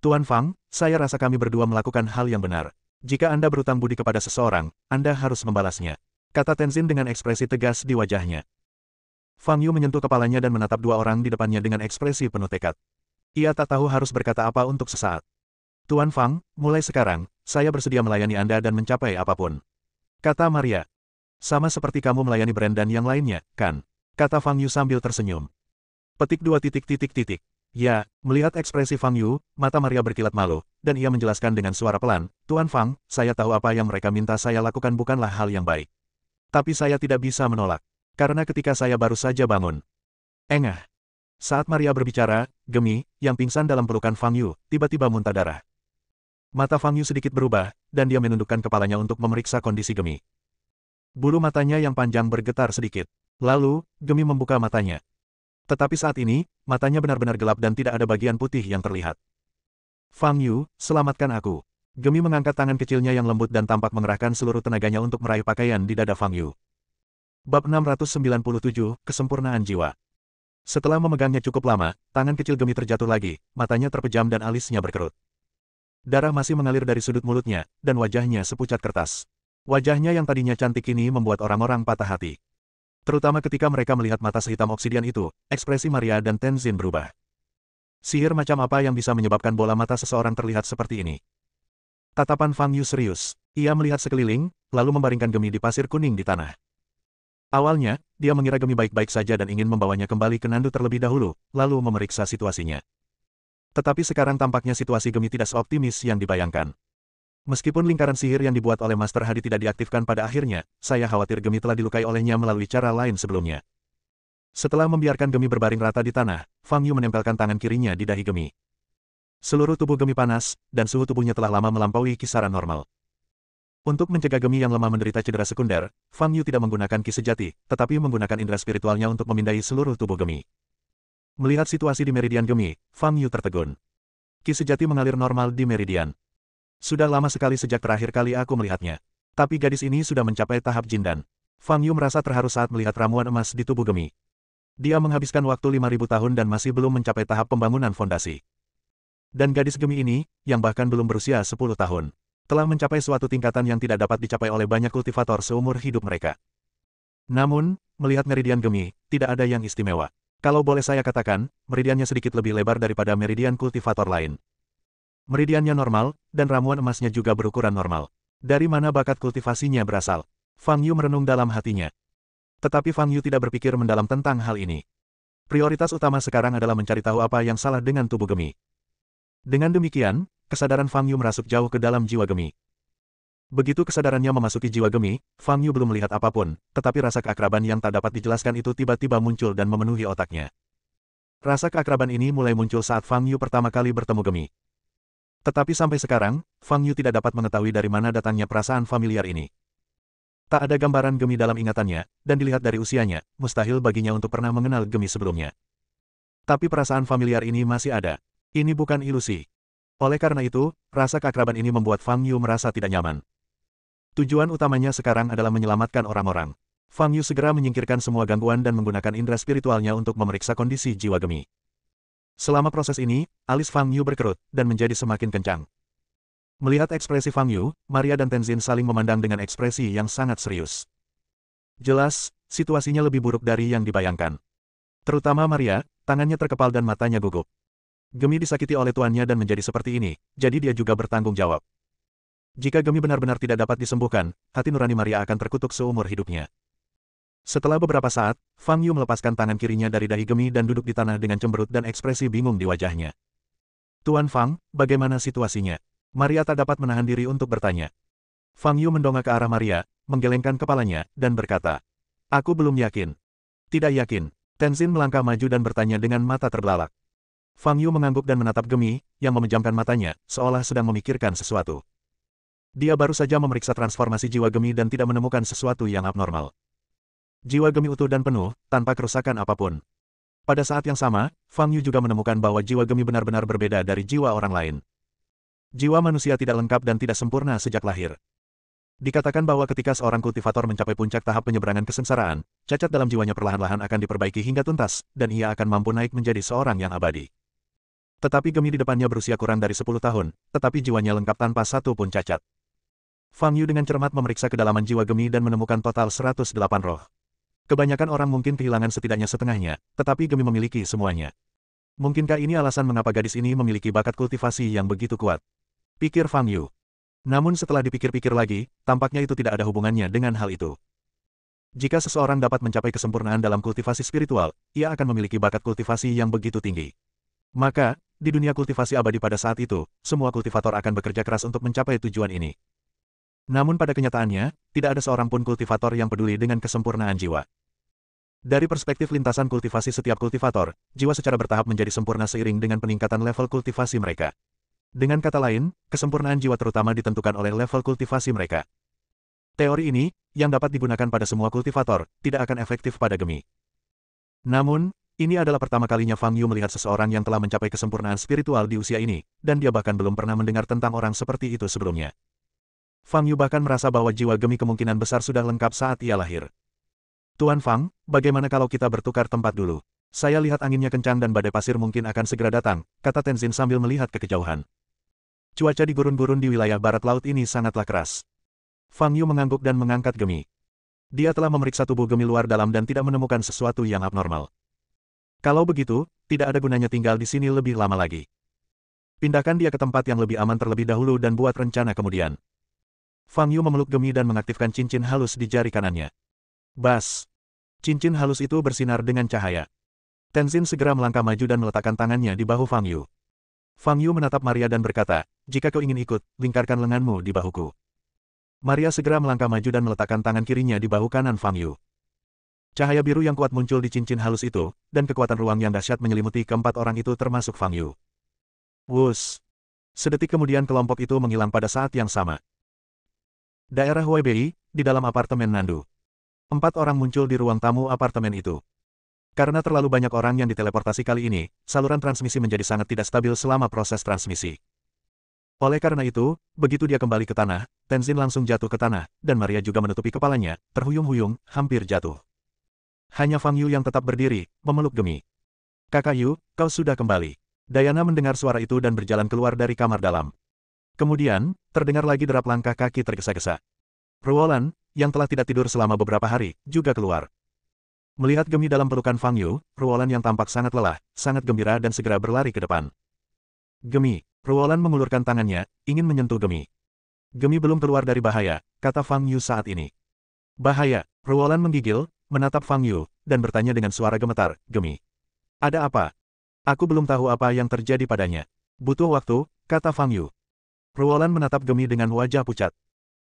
Tuan Fang, saya rasa kami berdua melakukan hal yang benar. Jika Anda berutang budi kepada seseorang, Anda harus membalasnya. Kata Tenzin dengan ekspresi tegas di wajahnya. Fang Yu menyentuh kepalanya dan menatap dua orang di depannya dengan ekspresi penuh tekad. Ia tak tahu harus berkata apa untuk sesaat. Tuan Fang, mulai sekarang, saya bersedia melayani Anda dan mencapai apapun. Kata Maria. Sama seperti kamu melayani Brendan yang lainnya, kan? Kata Fang Yu sambil tersenyum. Petik 2 titik titik titik. Ya, melihat ekspresi Fang Yu, mata Maria berkilat malu, dan ia menjelaskan dengan suara pelan, Tuan Fang, saya tahu apa yang mereka minta saya lakukan bukanlah hal yang baik. Tapi saya tidak bisa menolak. Karena ketika saya baru saja bangun. Engah. Saat Maria berbicara, Gemi, yang pingsan dalam pelukan Fang Yu, tiba-tiba muntah darah. Mata Fang Yu sedikit berubah, dan dia menundukkan kepalanya untuk memeriksa kondisi Gemi. Bulu matanya yang panjang bergetar sedikit. Lalu, Gemi membuka matanya. Tetapi saat ini, matanya benar-benar gelap dan tidak ada bagian putih yang terlihat. Fang Yu, selamatkan aku. Gemi mengangkat tangan kecilnya yang lembut dan tampak mengerahkan seluruh tenaganya untuk meraih pakaian di dada Fang Yu. Bab 697, Kesempurnaan Jiwa. Setelah memegangnya cukup lama, tangan kecil Gemi terjatuh lagi, matanya terpejam dan alisnya berkerut. Darah masih mengalir dari sudut mulutnya, dan wajahnya sepucat kertas. Wajahnya yang tadinya cantik ini membuat orang-orang patah hati. Terutama ketika mereka melihat mata sehitam obsidian itu, ekspresi Maria dan Tenzin berubah. Sihir macam apa yang bisa menyebabkan bola mata seseorang terlihat seperti ini? Tatapan Fang Yu serius. Ia melihat sekeliling, lalu membaringkan Gemi di pasir kuning di tanah. Awalnya, dia mengira Gemi baik-baik saja dan ingin membawanya kembali ke Nandu terlebih dahulu, lalu memeriksa situasinya. Tetapi sekarang tampaknya situasi Gemi tidak seoptimis yang dibayangkan. Meskipun lingkaran sihir yang dibuat oleh Master Hadi tidak diaktifkan pada akhirnya, saya khawatir Gemi telah dilukai olehnya melalui cara lain sebelumnya. Setelah membiarkan Gemi berbaring rata di tanah, Fang Yu menempelkan tangan kirinya di dahi Gemi. Seluruh tubuh Gemi panas, dan suhu tubuhnya telah lama melampaui kisaran normal. Untuk mencegah Gemi yang lemah menderita cedera sekunder, Fang Yu tidak menggunakan ki sejati, tetapi menggunakan indera spiritualnya untuk memindai seluruh tubuh Gemi. Melihat situasi di meridian Gemi, Fang Yu tertegun. Ki sejati mengalir normal di meridian. Sudah lama sekali sejak terakhir kali aku melihatnya. Tapi gadis ini sudah mencapai tahap Jindan. Fang Yu merasa terharu saat melihat ramuan emas di tubuh Gemi. Dia menghabiskan waktu 5.000 tahun dan masih belum mencapai tahap pembangunan fondasi. Dan gadis Gemi ini, yang bahkan belum berusia 10 tahun, telah mencapai suatu tingkatan yang tidak dapat dicapai oleh banyak kultivator seumur hidup mereka. Namun, melihat meridian Gemi, tidak ada yang istimewa. Kalau boleh saya katakan, meridiannya sedikit lebih lebar daripada meridian kultivator lain. Meridiannya normal, dan ramuan emasnya juga berukuran normal. Dari mana bakat kultivasinya berasal? Fang Yu merenung dalam hatinya. Tetapi Fang Yu tidak berpikir mendalam tentang hal ini. Prioritas utama sekarang adalah mencari tahu apa yang salah dengan tubuh Gemi. Dengan demikian, kesadaran Fang Yu merasuk jauh ke dalam jiwa Gemi. Begitu kesadarannya memasuki jiwa Gemi, Fang Yu belum melihat apapun, tetapi rasa keakraban yang tak dapat dijelaskan itu tiba-tiba muncul dan memenuhi otaknya. Rasa keakraban ini mulai muncul saat Fang Yu pertama kali bertemu Gemi. Tetapi sampai sekarang, Fang Yu tidak dapat mengetahui dari mana datangnya perasaan familiar ini. Tak ada gambaran Gemi dalam ingatannya, dan dilihat dari usianya, mustahil baginya untuk pernah mengenal Gemi sebelumnya. Tapi perasaan familiar ini masih ada. Ini bukan ilusi. Oleh karena itu, rasa keakraban ini membuat Fang Yu merasa tidak nyaman. Tujuan utamanya sekarang adalah menyelamatkan orang-orang. Fang Yu segera menyingkirkan semua gangguan dan menggunakan indera spiritualnya untuk memeriksa kondisi jiwa Gemi. Selama proses ini, alis Fang Yu berkerut, dan menjadi semakin kencang. Melihat ekspresi Fang Yu, Maria dan Tenzin saling memandang dengan ekspresi yang sangat serius. Jelas, situasinya lebih buruk dari yang dibayangkan. Terutama Maria, tangannya terkepal dan matanya gugup. Gemi disakiti oleh tuannya dan menjadi seperti ini, jadi dia juga bertanggung jawab. Jika Gemi benar-benar tidak dapat disembuhkan, hati nurani Maria akan terkutuk seumur hidupnya. Setelah beberapa saat, Fang Yu melepaskan tangan kirinya dari dahi Gemi dan duduk di tanah dengan cemberut dan ekspresi bingung di wajahnya. Tuan Fang, bagaimana situasinya? Maria tak dapat menahan diri untuk bertanya. Fang Yu mendongak ke arah Maria, menggelengkan kepalanya, dan berkata, "Aku belum yakin." "Tidak yakin." Tenzin melangkah maju dan bertanya dengan mata terbelalak. Fang Yu mengangguk dan menatap Gemi, yang memejamkan matanya, seolah sedang memikirkan sesuatu. Dia baru saja memeriksa transformasi jiwa Gemi dan tidak menemukan sesuatu yang abnormal. Jiwa Gemi utuh dan penuh, tanpa kerusakan apapun. Pada saat yang sama, Fang Yu juga menemukan bahwa jiwa Gemi benar-benar berbeda dari jiwa orang lain. Jiwa manusia tidak lengkap dan tidak sempurna sejak lahir. Dikatakan bahwa ketika seorang kultivator mencapai puncak tahap penyeberangan kesengsaraan, cacat dalam jiwanya perlahan-lahan akan diperbaiki hingga tuntas, dan ia akan mampu naik menjadi seorang yang abadi. Tetapi Gemi di depannya berusia kurang dari 10 tahun, tetapi jiwanya lengkap tanpa satu pun cacat. Fang Yu dengan cermat memeriksa kedalaman jiwa Gemi dan menemukan total 108 roh. Kebanyakan orang mungkin kehilangan setidaknya setengahnya, tetapi Gemi memiliki semuanya. Mungkinkah ini alasan mengapa gadis ini memiliki bakat kultivasi yang begitu kuat? Pikir Fang Yu. Namun setelah dipikir-pikir lagi, tampaknya itu tidak ada hubungannya dengan hal itu. Jika seseorang dapat mencapai kesempurnaan dalam kultivasi spiritual, ia akan memiliki bakat kultivasi yang begitu tinggi. Maka, di dunia kultivasi abadi pada saat itu, semua kultivator akan bekerja keras untuk mencapai tujuan ini. Namun pada kenyataannya, tidak ada seorang pun kultivator yang peduli dengan kesempurnaan jiwa. Dari perspektif lintasan kultivasi setiap kultivator, jiwa secara bertahap menjadi sempurna seiring dengan peningkatan level kultivasi mereka. Dengan kata lain, kesempurnaan jiwa terutama ditentukan oleh level kultivasi mereka. Teori ini, yang dapat digunakan pada semua kultivator, tidak akan efektif pada Gemi. Namun, ini adalah pertama kalinya Fang Yu melihat seseorang yang telah mencapai kesempurnaan spiritual di usia ini, dan dia bahkan belum pernah mendengar tentang orang seperti itu sebelumnya. Fang Yu bahkan merasa bahwa jiwa Gemi kemungkinan besar sudah lengkap saat ia lahir. Tuan Fang, bagaimana kalau kita bertukar tempat dulu? Saya lihat anginnya kencang dan badai pasir mungkin akan segera datang, kata Tenzin sambil melihat ke kejauhan. Cuaca di gurun-gurun di wilayah barat laut ini sangatlah keras. Fang Yu mengangguk dan mengangkat Gemi. Dia telah memeriksa tubuh Gemi luar dalam dan tidak menemukan sesuatu yang abnormal. Kalau begitu, tidak ada gunanya tinggal di sini lebih lama lagi. Pindahkan dia ke tempat yang lebih aman terlebih dahulu dan buat rencana kemudian. Fang Yu memeluk Gemi dan mengaktifkan cincin halus di jari kanannya. Bas! Cincin halus itu bersinar dengan cahaya. Tenzin segera melangkah maju dan meletakkan tangannya di bahu Fang Yu. Fang Yu menatap Maria dan berkata, jika kau ingin ikut, lingkarkan lenganmu di bahuku. Maria segera melangkah maju dan meletakkan tangan kirinya di bahu kanan Fang Yu. Cahaya biru yang kuat muncul di cincin halus itu, dan kekuatan ruang yang dahsyat menyelimuti keempat orang itu termasuk Fang Yu. Wus! Sedetik kemudian kelompok itu menghilang pada saat yang sama. Daerah Huaibei, di dalam apartemen Nandu. 4 orang muncul di ruang tamu apartemen itu. Karena terlalu banyak orang yang diteleportasi kali ini, saluran transmisi menjadi sangat tidak stabil selama proses transmisi. Oleh karena itu, begitu dia kembali ke tanah, Tenzin langsung jatuh ke tanah, dan Maria juga menutupi kepalanya, terhuyung-huyung, hampir jatuh. Hanya Fang Yu yang tetap berdiri, memeluk Gemi. Kakak Yu, kau sudah kembali. Diana mendengar suara itu dan berjalan keluar dari kamar dalam. Kemudian, terdengar lagi derap langkah kaki tergesa-gesa. Ruolan, yang telah tidak tidur selama beberapa hari, juga keluar. Melihat Gemi dalam pelukan Fang Yu, Ruolan yang tampak sangat lelah, sangat gembira dan segera berlari ke depan. Gemi, Ruolan mengulurkan tangannya, ingin menyentuh Gemi. Gemi belum keluar dari bahaya, kata Fang Yu saat ini. Bahaya, Ruolan menggigil, menatap Fang Yu, dan bertanya dengan suara gemetar, Gemi. Ada apa? Aku belum tahu apa yang terjadi padanya. Butuh waktu, kata Fang Yu. Ruolan menatap Gemi dengan wajah pucat.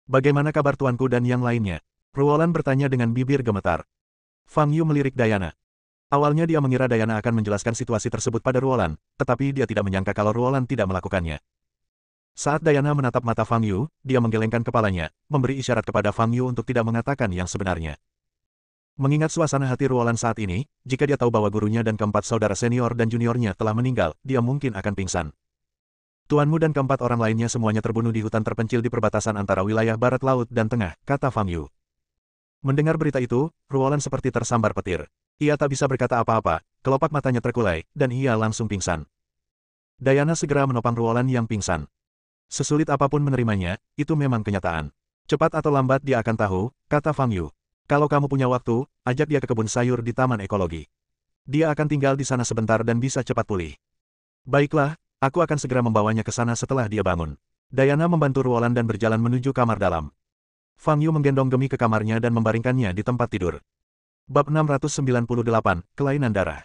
Bagaimana kabar tuanku dan yang lainnya? Ruolan bertanya dengan bibir gemetar. Fang Yu melirik Diana. Awalnya dia mengira Diana akan menjelaskan situasi tersebut pada Ruolan, tetapi dia tidak menyangka kalau Ruolan tidak melakukannya. Saat Diana menatap mata Fang Yu, dia menggelengkan kepalanya, memberi isyarat kepada Fang Yu untuk tidak mengatakan yang sebenarnya. Mengingat suasana hati Ruolan saat ini, jika dia tahu bahwa gurunya dan keempat saudara senior dan juniornya telah meninggal, dia mungkin akan pingsan. Tuanmu dan keempat orang lainnya semuanya terbunuh di hutan terpencil di perbatasan antara wilayah barat laut dan tengah, kata Fang Yu. Mendengar berita itu, Ruolan seperti tersambar petir. Ia tak bisa berkata apa-apa, kelopak matanya terkulai, dan ia langsung pingsan. Diana segera menopang Ruolan yang pingsan. Sesulit apapun menerimanya, itu memang kenyataan. Cepat atau lambat dia akan tahu, kata Fang Yu. Kalau kamu punya waktu, ajak dia ke kebun sayur di Taman Ekologi. Dia akan tinggal di sana sebentar dan bisa cepat pulih. Baiklah, aku akan segera membawanya ke sana setelah dia bangun. Diana membantu Ruolan dan berjalan menuju kamar dalam. Fang Yu menggendong Gemi ke kamarnya dan membaringkannya di tempat tidur. Bab 698, Kelainan Darah.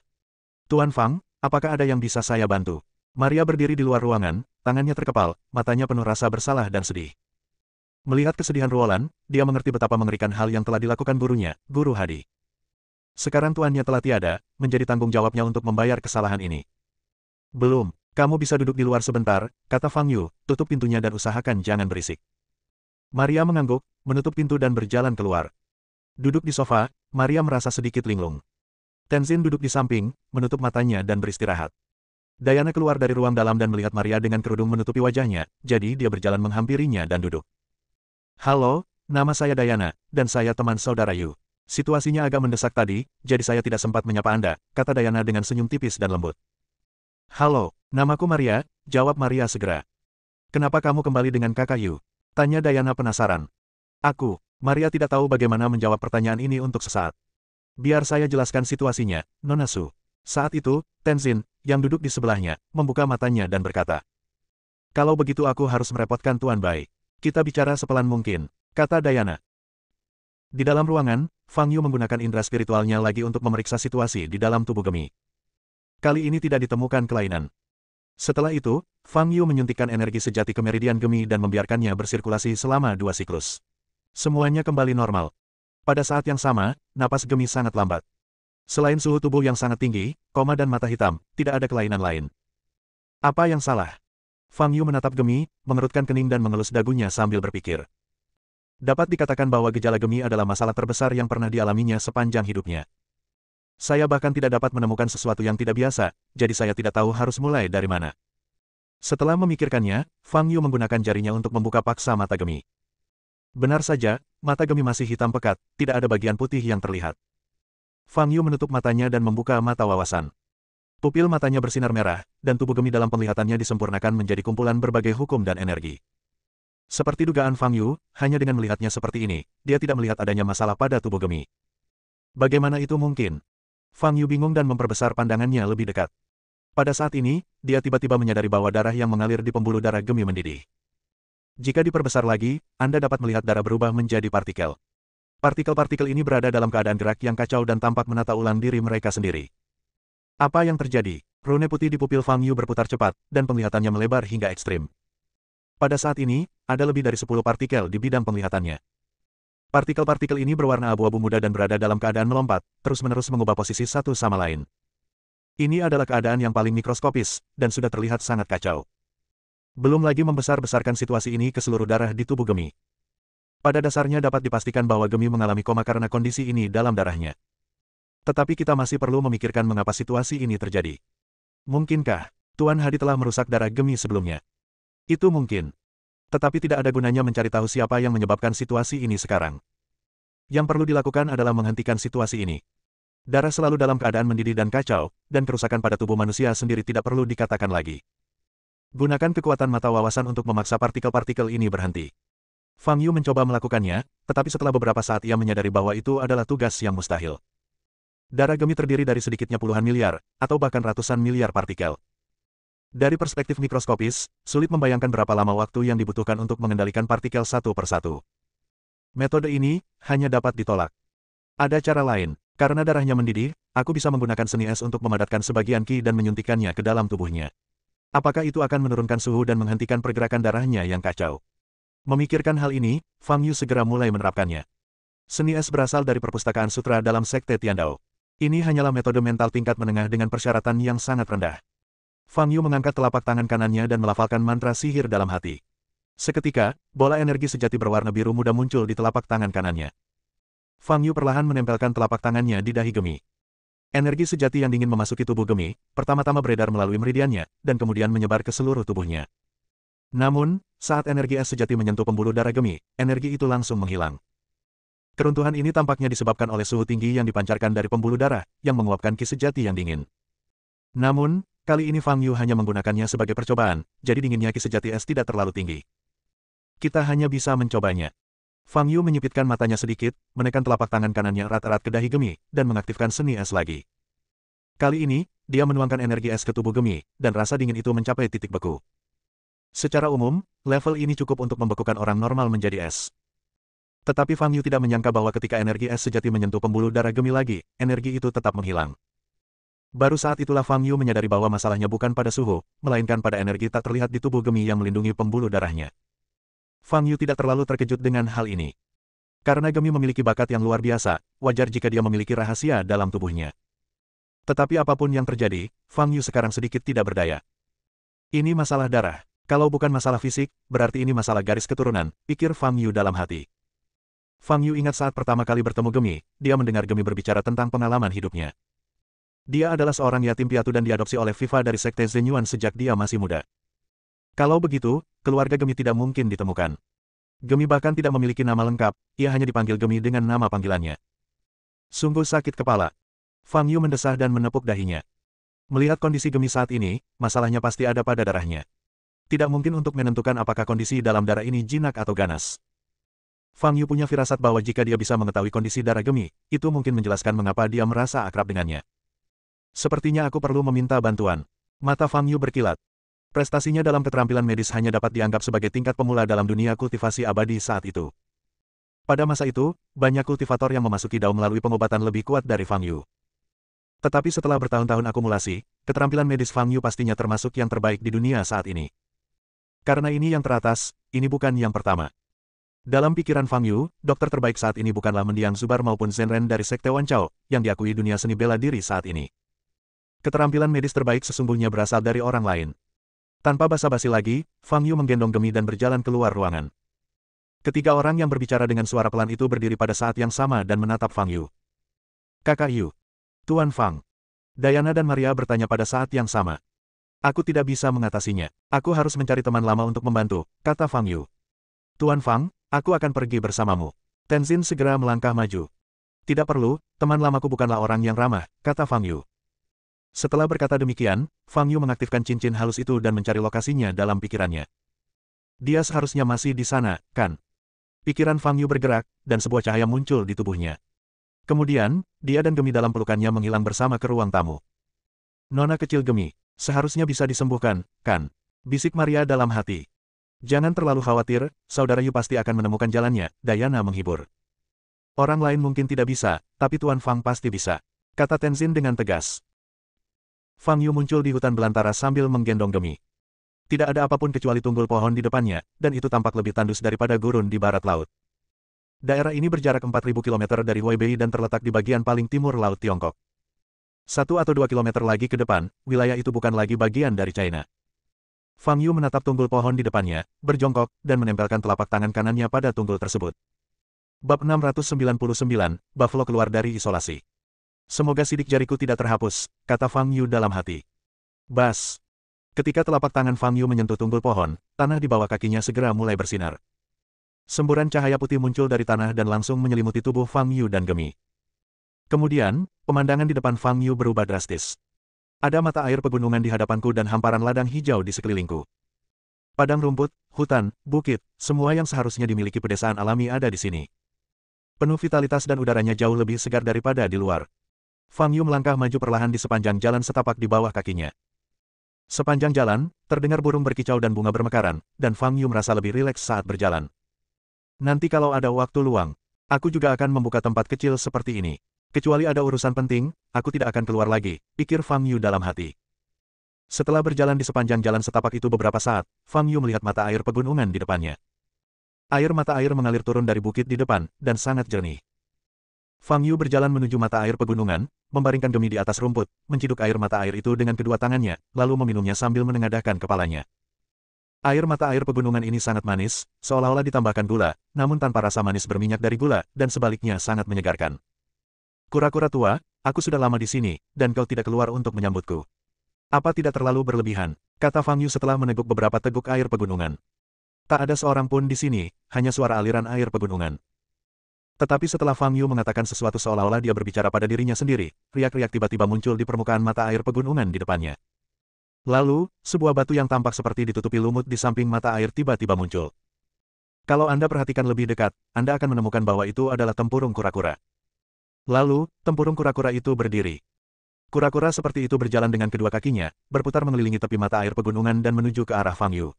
Tuan Fang, apakah ada yang bisa saya bantu? Maria berdiri di luar ruangan, tangannya terkepal, matanya penuh rasa bersalah dan sedih. Melihat kesedihan Ruolan, dia mengerti betapa mengerikan hal yang telah dilakukan gurunya, Guru Hadi. Sekarang tuannya telah tiada, menjadi tanggung jawabnya untuk membayar kesalahan ini. Belum, kamu bisa duduk di luar sebentar, kata Fang Yu, tutup pintunya dan usahakan jangan berisik. Maria mengangguk, menutup pintu dan berjalan keluar. Duduk di sofa, Maria merasa sedikit linglung. Tenzin duduk di samping, menutup matanya dan beristirahat. Diana keluar dari ruang dalam dan melihat Maria dengan kerudung menutupi wajahnya, jadi dia berjalan menghampirinya dan duduk. Halo, nama saya Diana, dan saya teman saudara Yu. Situasinya agak mendesak tadi, jadi saya tidak sempat menyapa Anda, kata Diana dengan senyum tipis dan lembut. Halo, namaku Maria, jawab Maria segera. Kenapa kamu kembali dengan kakak Yu? Tanya Diana penasaran. Maria tidak tahu bagaimana menjawab pertanyaan ini untuk sesaat. Biar saya jelaskan situasinya, Nona Su. Saat itu, Tenzin, yang duduk di sebelahnya, membuka matanya dan berkata. Kalau begitu aku harus merepotkan Tuan Bai. Kita bicara sepelan mungkin, kata Diana. Di dalam ruangan, Fang Yu menggunakan indera spiritualnya lagi untuk memeriksa situasi di dalam tubuh Gemi. Kali ini tidak ditemukan kelainan. Setelah itu, Fang Yu menyuntikkan energi sejati ke meridian gemi dan membiarkannya bersirkulasi selama 2 siklus. Semuanya kembali normal. Pada saat yang sama, napas gemi sangat lambat. Selain suhu tubuh yang sangat tinggi, koma dan mata hitam, tidak ada kelainan lain. Apa yang salah? Fang Yu menatap gemi, mengerutkan kening dan mengelus dagunya sambil berpikir. Dapat dikatakan bahwa gejala gemi adalah masalah terbesar yang pernah dialaminya sepanjang hidupnya. Saya bahkan tidak dapat menemukan sesuatu yang tidak biasa, jadi saya tidak tahu harus mulai dari mana. Setelah memikirkannya, Fang Yu menggunakan jarinya untuk membuka paksa mata gemi. Benar saja, mata gemi masih hitam pekat, tidak ada bagian putih yang terlihat. Fang Yu menutup matanya dan membuka mata wawasan. Pupil matanya bersinar merah, dan tubuh gemi dalam penglihatannya disempurnakan menjadi kumpulan berbagai hukum dan energi. Seperti dugaan Fang Yu, hanya dengan melihatnya seperti ini, dia tidak melihat adanya masalah pada tubuh gemi. Bagaimana itu mungkin? Fang Yu bingung dan memperbesar pandangannya lebih dekat. Pada saat ini, dia tiba-tiba menyadari bahwa darah yang mengalir di pembuluh darah gemi mendidih. Jika diperbesar lagi, Anda dapat melihat darah berubah menjadi partikel. Partikel-partikel ini berada dalam keadaan gerak yang kacau dan tampak menata ulang diri mereka sendiri. Apa yang terjadi? Rune putih di pupil Fang Yu berputar cepat, dan penglihatannya melebar hingga ekstrim. Pada saat ini, ada lebih dari 10 partikel di bidang penglihatannya. Partikel-partikel ini berwarna abu-abu muda dan berada dalam keadaan melompat, terus-menerus mengubah posisi satu sama lain. Ini adalah keadaan yang paling mikroskopis, dan sudah terlihat sangat kacau. Belum lagi membesar-besarkan situasi ini ke seluruh darah di tubuh gemi. Pada dasarnya dapat dipastikan bahwa gemi mengalami koma karena kondisi ini dalam darahnya. Tetapi kita masih perlu memikirkan mengapa situasi ini terjadi. Mungkinkah Tuan Hadi telah merusak darah gemi sebelumnya? Itu mungkin. Tetapi tidak ada gunanya mencari tahu siapa yang menyebabkan situasi ini sekarang. Yang perlu dilakukan adalah menghentikan situasi ini. Darah selalu dalam keadaan mendidih dan kacau, dan kerusakan pada tubuh manusia sendiri tidak perlu dikatakan lagi. Gunakan kekuatan mata wawasan untuk memaksa partikel-partikel ini berhenti. Fang Yu mencoba melakukannya, tetapi setelah beberapa saat ia menyadari bahwa itu adalah tugas yang mustahil. Darah gemi terdiri dari sedikitnya puluhan miliar, atau bahkan ratusan miliar partikel. Dari perspektif mikroskopis, sulit membayangkan berapa lama waktu yang dibutuhkan untuk mengendalikan partikel satu persatu. Metode ini hanya dapat ditolak. Ada cara lain, karena darahnya mendidih, aku bisa menggunakan seni es untuk memadatkan sebagian ki dan menyuntikkannya ke dalam tubuhnya. Apakah itu akan menurunkan suhu dan menghentikan pergerakan darahnya yang kacau? Memikirkan hal ini, Fang Yu segera mulai menerapkannya. Seni es berasal dari perpustakaan sutra dalam Sekte Tiandao. Ini hanyalah metode mental tingkat menengah dengan persyaratan yang sangat rendah. Fang Yu mengangkat telapak tangan kanannya dan melafalkan mantra sihir dalam hati. Seketika, bola energi sejati berwarna biru muda muncul di telapak tangan kanannya. Fang Yu perlahan menempelkan telapak tangannya di dahi gemi. Energi sejati yang dingin memasuki tubuh gemi, pertama-tama beredar melalui meridiannya, dan kemudian menyebar ke seluruh tubuhnya. Namun, saat energi es sejati menyentuh pembuluh darah gemi, energi itu langsung menghilang. Keruntuhan ini tampaknya disebabkan oleh suhu tinggi yang dipancarkan dari pembuluh darah, yang menguapkan ki sejati yang dingin. Namun, kali ini Fang Yu hanya menggunakannya sebagai percobaan, jadi dinginnya ki sejati es tidak terlalu tinggi. Kita hanya bisa mencobanya. Fang Yu menyipitkan matanya sedikit, menekan telapak tangan kanannya erat-erat ke dahi gemi, dan mengaktifkan seni es lagi. Kali ini, dia menuangkan energi es ke tubuh gemi, dan rasa dingin itu mencapai titik beku. Secara umum, level ini cukup untuk membekukan orang normal menjadi es. Tetapi Fang Yu tidak menyangka bahwa ketika energi es sejati menyentuh pembuluh darah gemi lagi, energi itu tetap menghilang. Baru saat itulah Fang Yu menyadari bahwa masalahnya bukan pada suhu, melainkan pada energi tak terlihat di tubuh gemi yang melindungi pembuluh darahnya. Fang Yu tidak terlalu terkejut dengan hal ini. Karena gemi memiliki bakat yang luar biasa, wajar jika dia memiliki rahasia dalam tubuhnya. Tetapi apapun yang terjadi, Fang Yu sekarang sedikit tidak berdaya. Ini masalah darah. Kalau bukan masalah fisik, berarti ini masalah garis keturunan, pikir Fang Yu dalam hati. Fang Yu ingat saat pertama kali bertemu gemi, dia mendengar gemi berbicara tentang pengalaman hidupnya. Dia adalah seorang yatim piatu dan diadopsi oleh Viva dari Sekte Zenyuan sejak dia masih muda. Kalau begitu, keluarga gemi tidak mungkin ditemukan. Gemi bahkan tidak memiliki nama lengkap, ia hanya dipanggil gemi dengan nama panggilannya. Sungguh sakit kepala. Fang Yu mendesah dan menepuk dahinya. Melihat kondisi gemi saat ini, masalahnya pasti ada pada darahnya. Tidak mungkin untuk menentukan apakah kondisi dalam darah ini jinak atau ganas. Fang Yu punya firasat bahwa jika dia bisa mengetahui kondisi darah gemi, itu mungkin menjelaskan mengapa dia merasa akrab dengannya. Sepertinya aku perlu meminta bantuan. Mata Fang Yu berkilat. Prestasinya dalam keterampilan medis hanya dapat dianggap sebagai tingkat pemula dalam dunia kultivasi abadi saat itu. Pada masa itu, banyak kultivator yang memasuki Dao melalui pengobatan lebih kuat dari Fang Yu. Tetapi setelah bertahun-tahun akumulasi, keterampilan medis Fang Yu pastinya termasuk yang terbaik di dunia saat ini. Karena ini yang teratas, ini bukan yang pertama. Dalam pikiran Fang Yu, dokter terbaik saat ini bukanlah Mendiang Zubar maupun Zhenren dari Sekte Wan Chao, yang diakui dunia seni bela diri saat ini. Keterampilan medis terbaik sesungguhnya berasal dari orang lain. Tanpa basa-basi lagi, Fang Yu menggendong Gemi dan berjalan keluar ruangan. Ketiga orang yang berbicara dengan suara pelan itu berdiri pada saat yang sama dan menatap Fang Yu. Kakak Yu. Tuan Fang. Diana dan Maria bertanya pada saat yang sama. Aku tidak bisa mengatasinya. Aku harus mencari teman lama untuk membantu, kata Fang Yu. Tuan Fang, aku akan pergi bersamamu. Tenzin segera melangkah maju. Tidak perlu, teman lamaku bukanlah orang yang ramah, kata Fang Yu. Setelah berkata demikian, Fang Yu mengaktifkan cincin halus itu dan mencari lokasinya dalam pikirannya. Dia seharusnya masih di sana, kan? Pikiran Fang Yu bergerak, dan sebuah cahaya muncul di tubuhnya. Kemudian, dia dan Gemi dalam pelukannya menghilang bersama ke ruang tamu. Nona kecil Gemi, seharusnya bisa disembuhkan, kan? Bisik Maria dalam hati. Jangan terlalu khawatir, saudara Yu pasti akan menemukan jalannya, Diana menghibur. Orang lain mungkin tidak bisa, tapi Tuan Fang pasti bisa, kata Tenzin dengan tegas. Fang Yu muncul di hutan belantara sambil menggendong Gemi. Tidak ada apapun kecuali tunggul pohon di depannya, dan itu tampak lebih tandus daripada gurun di barat laut. Daerah ini berjarak 4.000 km dari Huaibei dan terletak di bagian paling timur Laut Tiongkok. 1 atau 2 kilometer lagi ke depan, wilayah itu bukan lagi bagian dari China. Fang Yu menatap tunggul pohon di depannya, berjongkok, dan menempelkan telapak tangan kanannya pada tunggul tersebut. Bab 699, Buffalo keluar dari isolasi. Semoga sidik jariku tidak terhapus, kata Fang Yu dalam hati. Bas. Ketika telapak tangan Fang Yu menyentuh tunggul pohon, tanah di bawah kakinya segera mulai bersinar. Semburan cahaya putih muncul dari tanah dan langsung menyelimuti tubuh Fang Yu dan Gemi. Kemudian, pemandangan di depan Fang Yu berubah drastis. Ada mata air pegunungan di hadapanku dan hamparan ladang hijau di sekelilingku. Padang rumput, hutan, bukit, semua yang seharusnya dimiliki pedesaan alami ada di sini. Penuh vitalitas dan udaranya jauh lebih segar daripada di luar. Fang Yu melangkah maju perlahan di sepanjang jalan setapak di bawah kakinya. Sepanjang jalan, terdengar burung berkicau dan bunga bermekaran, dan Fang Yu merasa lebih rileks saat berjalan. Nanti kalau ada waktu luang, aku juga akan membuka tempat kecil seperti ini. Kecuali ada urusan penting, aku tidak akan keluar lagi, pikir Fang Yu dalam hati. Setelah berjalan di sepanjang jalan setapak itu beberapa saat, Fang Yu melihat mata air pegunungan di depannya. Air mata air mengalir turun dari bukit di depan, dan sangat jernih. Fang Yu berjalan menuju mata air pegunungan, membaringkan Gemi di atas rumput, menciduk air mata air itu dengan kedua tangannya, lalu meminumnya sambil menengadahkan kepalanya. Air mata air pegunungan ini sangat manis, seolah-olah ditambahkan gula, namun tanpa rasa manis berminyak dari gula, dan sebaliknya sangat menyegarkan. Kura-kura tua, aku sudah lama di sini, dan kau tidak keluar untuk menyambutku. Apa tidak terlalu berlebihan, kata Fang Yu setelah meneguk beberapa teguk air pegunungan. Tak ada seorang pun di sini, hanya suara aliran air pegunungan. Tetapi setelah Fang Yu mengatakan sesuatu seolah-olah dia berbicara pada dirinya sendiri, riak-riak tiba-tiba muncul di permukaan mata air pegunungan di depannya. Lalu, sebuah batu yang tampak seperti ditutupi lumut di samping mata air tiba-tiba muncul. Kalau Anda perhatikan lebih dekat, Anda akan menemukan bahwa itu adalah tempurung kura-kura. Lalu, tempurung kura-kura itu berdiri. Kura-kura seperti itu berjalan dengan kedua kakinya, berputar mengelilingi tepi mata air pegunungan dan menuju ke arah Fang Yu.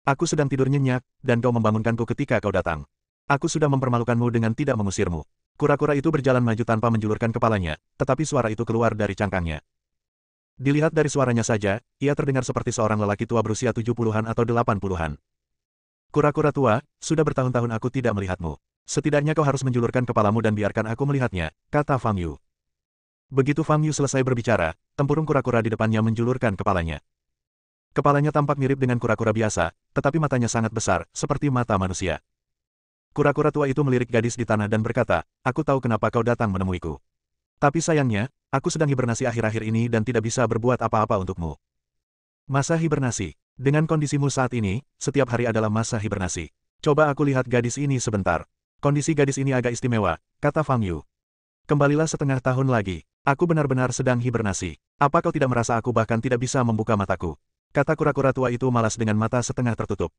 Aku sedang tidur nyenyak, dan kau membangunkanku ketika kau datang. Aku sudah mempermalukanmu dengan tidak mengusirmu. Kura-kura itu berjalan maju tanpa menjulurkan kepalanya, tetapi suara itu keluar dari cangkangnya. Dilihat dari suaranya saja, ia terdengar seperti seorang lelaki tua berusia 70-an atau 80-an. Kura-kura tua, sudah bertahun-tahun aku tidak melihatmu. Setidaknya kau harus menjulurkan kepalamu dan biarkan aku melihatnya, kata Fang Yu. Begitu Fang Yu selesai berbicara, tempurung kura-kura di depannya menjulurkan kepalanya. Kepalanya tampak mirip dengan kura-kura biasa, tetapi matanya sangat besar, seperti mata manusia. Kura-kura tua itu melirik gadis di tanah dan berkata, aku tahu kenapa kau datang menemuiku. Tapi sayangnya, aku sedang hibernasi akhir-akhir ini dan tidak bisa berbuat apa-apa untukmu. Masa hibernasi? Dengan kondisimu saat ini, setiap hari adalah masa hibernasi. Coba aku lihat gadis ini sebentar. Kondisi gadis ini agak istimewa, kata Fang Yu. Kembalilah setengah tahun lagi. Aku benar-benar sedang hibernasi. Apa kau tidak merasa aku bahkan tidak bisa membuka mataku? Kata kura-kura tua itu malas dengan mata setengah tertutup.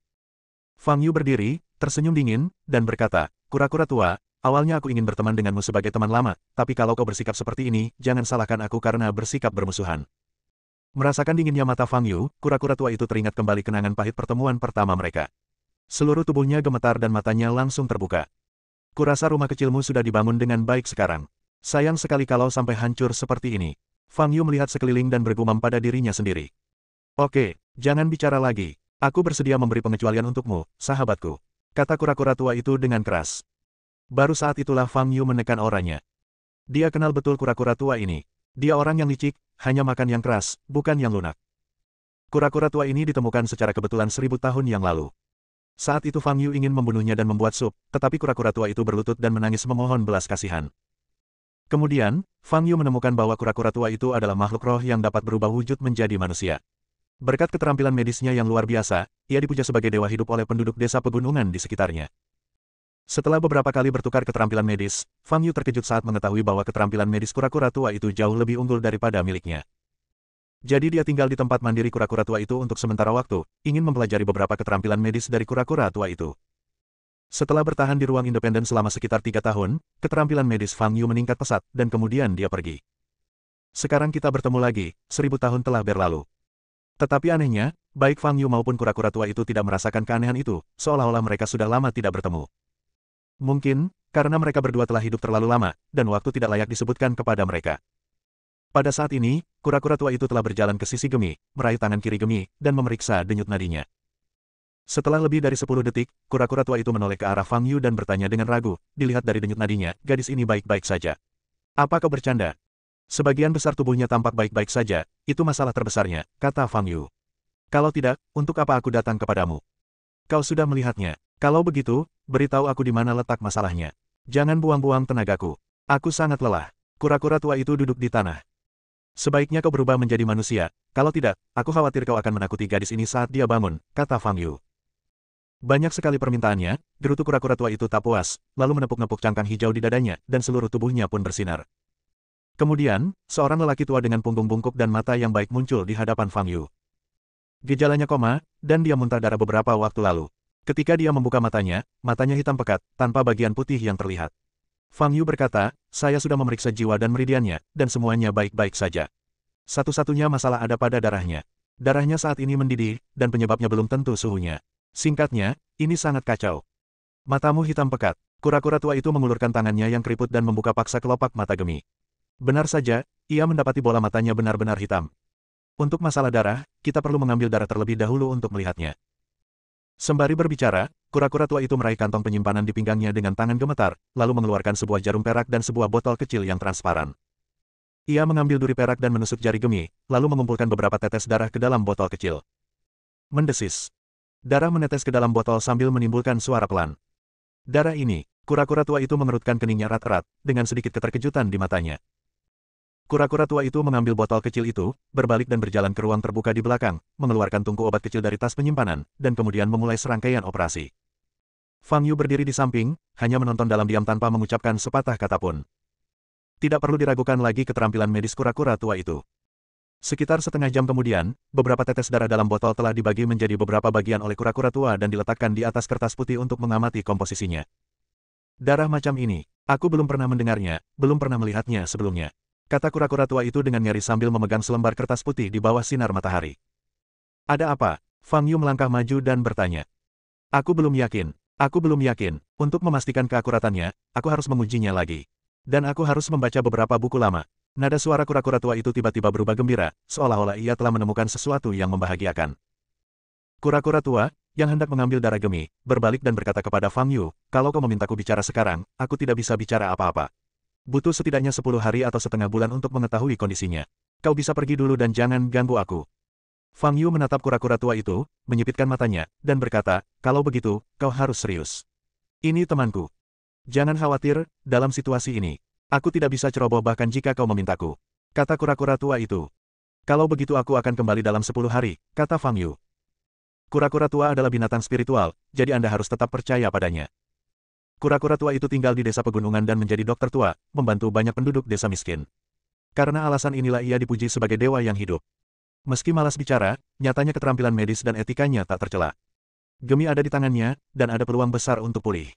Fang Yu berdiri, tersenyum dingin, dan berkata, kura-kura tua, awalnya aku ingin berteman denganmu sebagai teman lama, tapi kalau kau bersikap seperti ini, jangan salahkan aku karena bersikap bermusuhan. Merasakan dinginnya mata Fang Yu, kura-kura tua itu teringat kembali kenangan pahit pertemuan pertama mereka. Seluruh tubuhnya gemetar dan matanya langsung terbuka. Kurasa rumah kecilmu sudah dibangun dengan baik sekarang. Sayang sekali kalau sampai hancur seperti ini. Fang Yu melihat sekeliling dan bergumam pada dirinya sendiri. Oke, jangan bicara lagi. Aku bersedia memberi pengecualian untukmu, sahabatku. Kata kura-kura tua itu dengan keras. Baru saat itulah Fang Yu menekan auranya. Dia kenal betul kura-kura tua ini. Dia orang yang licik, hanya makan yang keras, bukan yang lunak. Kura-kura tua ini ditemukan secara kebetulan 1000 tahun yang lalu. Saat itu Fang Yu ingin membunuhnya dan membuat sup, tetapi kura-kura tua itu berlutut dan menangis memohon belas kasihan. Kemudian, Fang Yu menemukan bahwa kura-kura tua itu adalah makhluk roh yang dapat berubah wujud menjadi manusia. Berkat keterampilan medisnya yang luar biasa, ia dipuja sebagai dewa hidup oleh penduduk desa pegunungan di sekitarnya. Setelah beberapa kali bertukar keterampilan medis, Fang Yu terkejut saat mengetahui bahwa keterampilan medis kura-kura tua itu jauh lebih unggul daripada miliknya. Jadi dia tinggal di tempat mandiri kura-kura tua itu untuk sementara waktu, ingin mempelajari beberapa keterampilan medis dari kura-kura tua itu. Setelah bertahan di ruang independen selama sekitar 3 tahun, keterampilan medis Fang Yu meningkat pesat, dan kemudian dia pergi. Sekarang kita bertemu lagi, 1000 tahun telah berlalu. Tetapi anehnya, baik Fang Yu maupun kura-kura tua itu tidak merasakan keanehan itu, seolah-olah mereka sudah lama tidak bertemu. Mungkin, karena mereka berdua telah hidup terlalu lama, dan waktu tidak layak disebutkan kepada mereka. Pada saat ini, kura-kura tua itu telah berjalan ke sisi Gemi, meraih tangan kiri Gemi, dan memeriksa denyut nadinya. Setelah lebih dari 10 detik, kura-kura tua itu menoleh ke arah Fang Yu dan bertanya dengan ragu, dilihat dari denyut nadinya, gadis ini baik-baik saja. Apa kau bercanda? Sebagian besar tubuhnya tampak baik-baik saja, itu masalah terbesarnya, kata Fang Yu. Kalau tidak, untuk apa aku datang kepadamu? Kau sudah melihatnya. Kalau begitu, beritahu aku di mana letak masalahnya. Jangan buang-buang tenagaku. Aku sangat lelah. Kura-kura tua itu duduk di tanah. Sebaiknya kau berubah menjadi manusia, kalau tidak, aku khawatir kau akan menakuti gadis ini saat dia bangun, kata Fang Yu. Banyak sekali permintaannya, gerutu kura-kura tua itu tak puas, lalu menepuk-nepuk cangkang hijau di dadanya, dan seluruh tubuhnya pun bersinar. Kemudian, seorang lelaki tua dengan punggung bungkuk dan mata yang baik muncul di hadapan Fang Yu. Gejalanya koma, dan dia muntah darah beberapa waktu lalu. Ketika dia membuka matanya hitam pekat, tanpa bagian putih yang terlihat. Fang Yu berkata, saya sudah memeriksa jiwa dan meridiannya, dan semuanya baik-baik saja. Satu-satunya masalah ada pada darahnya. Darahnya saat ini mendidih, dan penyebabnya belum tentu suhunya. Singkatnya, ini sangat kacau. Matamu hitam pekat. Kura-kura tua itu mengulurkan tangannya yang keriput dan membuka paksa kelopak mata Gemi. Benar saja, ia mendapati bola matanya benar-benar hitam. Untuk masalah darah, kita perlu mengambil darah terlebih dahulu untuk melihatnya. Sembari berbicara, kura-kura tua itu meraih kantong penyimpanan di pinggangnya dengan tangan gemetar, lalu mengeluarkan sebuah jarum perak dan sebuah botol kecil yang transparan. Ia mengambil duri perak dan menusuk jari Gemi, lalu mengumpulkan beberapa tetes darah ke dalam botol kecil. Mendesis. Darah menetes ke dalam botol sambil menimbulkan suara pelan. Darah ini, kura-kura tua itu mengerutkan keningnya erat-erat, dengan sedikit keterkejutan di matanya. Kura-kura tua itu mengambil botol kecil itu, berbalik dan berjalan ke ruang terbuka di belakang, mengeluarkan tungku obat kecil dari tas penyimpanan, dan kemudian memulai serangkaian operasi. Fang Yu berdiri di samping, hanya menonton dalam diam tanpa mengucapkan sepatah kata pun. Tidak perlu diragukan lagi keterampilan medis kura-kura tua itu. Sekitar setengah jam kemudian, beberapa tetes darah dalam botol telah dibagi menjadi beberapa bagian oleh kura-kura tua dan diletakkan di atas kertas putih untuk mengamati komposisinya. Darah macam ini, aku belum pernah mendengarnya, belum pernah melihatnya sebelumnya. Kata kura-kura tua itu dengan nyeri sambil memegang selembar kertas putih di bawah sinar matahari. Ada apa? Fang Yu melangkah maju dan bertanya. Aku belum yakin. Aku belum yakin. Untuk memastikan keakuratannya, aku harus mengujinya lagi. Dan aku harus membaca beberapa buku lama. Nada suara kura-kura tua itu tiba-tiba berubah gembira, seolah-olah ia telah menemukan sesuatu yang membahagiakan. Kura-kura tua, yang hendak mengambil darah Gemi, berbalik dan berkata kepada Fang Yu, kalau kau memintaku bicara sekarang, aku tidak bisa bicara apa-apa. Butuh setidaknya 10 hari atau setengah bulan untuk mengetahui kondisinya. Kau bisa pergi dulu dan jangan ganggu aku. Fang Yu menatap kura-kura tua itu, menyipitkan matanya, dan berkata, kalau begitu, kau harus serius. Ini temanku. Jangan khawatir, dalam situasi ini. Aku tidak bisa ceroboh bahkan jika kau memintaku. Kata kura-kura tua itu. Kalau begitu aku akan kembali dalam 10 hari, kata Fang Yu. Kura-kura tua adalah binatang spiritual, jadi Anda harus tetap percaya padanya. Kura-kura tua itu tinggal di desa pegunungan dan menjadi dokter tua, membantu banyak penduduk desa miskin. Karena alasan inilah ia dipuji sebagai dewa yang hidup. Meski malas bicara, nyatanya keterampilan medis dan etikanya tak tercela. Gemi ada di tangannya, dan ada peluang besar untuk pulih.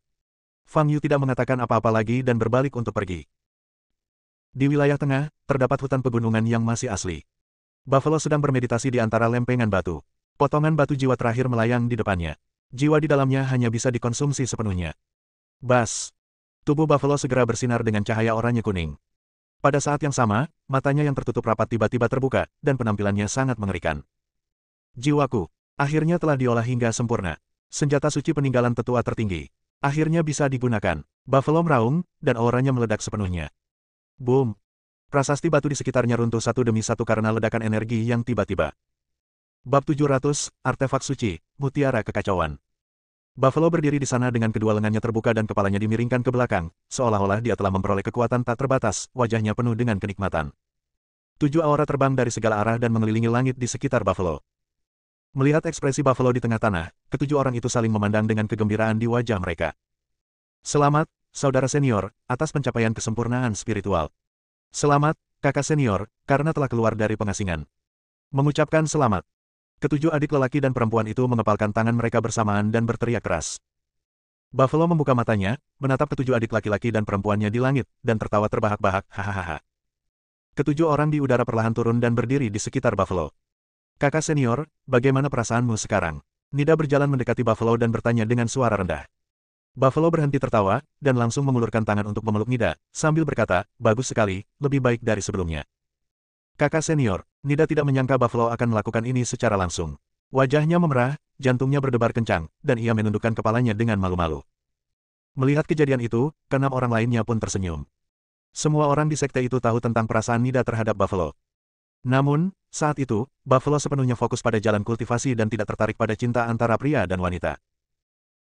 Fang Yu tidak mengatakan apa-apa lagi dan berbalik untuk pergi. Di wilayah tengah, terdapat hutan pegunungan yang masih asli. Buffalo sedang bermeditasi di antara lempengan batu. Potongan batu jiwa terakhir melayang di depannya. Jiwa di dalamnya hanya bisa dikonsumsi sepenuhnya. Bas! Tubuh Buffalo segera bersinar dengan cahaya oranye kuning. Pada saat yang sama, matanya yang tertutup rapat tiba-tiba terbuka, dan penampilannya sangat mengerikan. Jiwaku, akhirnya telah diolah hingga sempurna. Senjata suci peninggalan tetua tertinggi. Akhirnya bisa digunakan. Buffalo meraung, dan auranya meledak sepenuhnya. Boom! Prasasti batu di sekitarnya runtuh satu demi satu karena ledakan energi yang tiba-tiba. Bab 700, Artefak Suci, Mutiara Kekacauan. Buffalo berdiri di sana dengan kedua lengannya terbuka dan kepalanya dimiringkan ke belakang, seolah-olah dia telah memperoleh kekuatan tak terbatas, wajahnya penuh dengan kenikmatan. 7 aura terbang dari segala arah dan mengelilingi langit di sekitar Buffalo. Melihat ekspresi Buffalo di tengah tanah, ketujuh orang itu saling memandang dengan kegembiraan di wajah mereka. Selamat, saudara senior, atas pencapaian kesempurnaan spiritual. Selamat, kakak senior, karena telah keluar dari pengasingan. Mengucapkan selamat. Ketujuh adik lelaki dan perempuan itu mengepalkan tangan mereka bersamaan dan berteriak keras. Buffalo membuka matanya, menatap ketujuh adik laki-laki dan perempuannya di langit, dan tertawa terbahak-bahak, hahaha. Ketujuh orang di udara perlahan turun dan berdiri di sekitar Buffalo. Kakak senior, bagaimana perasaanmu sekarang? Nida berjalan mendekati Buffalo dan bertanya dengan suara rendah. Buffalo berhenti tertawa, dan langsung mengulurkan tangan untuk memeluk Nida, sambil berkata, bagus sekali, lebih baik dari sebelumnya. Kakak senior, Nida tidak menyangka Buffalo akan melakukan ini secara langsung. Wajahnya memerah, jantungnya berdebar kencang, dan ia menundukkan kepalanya dengan malu-malu. Melihat kejadian itu, keenam orang lainnya pun tersenyum. Semua orang di sekte itu tahu tentang perasaan Nida terhadap Buffalo. Namun, saat itu, Buffalo sepenuhnya fokus pada jalan kultivasi dan tidak tertarik pada cinta antara pria dan wanita.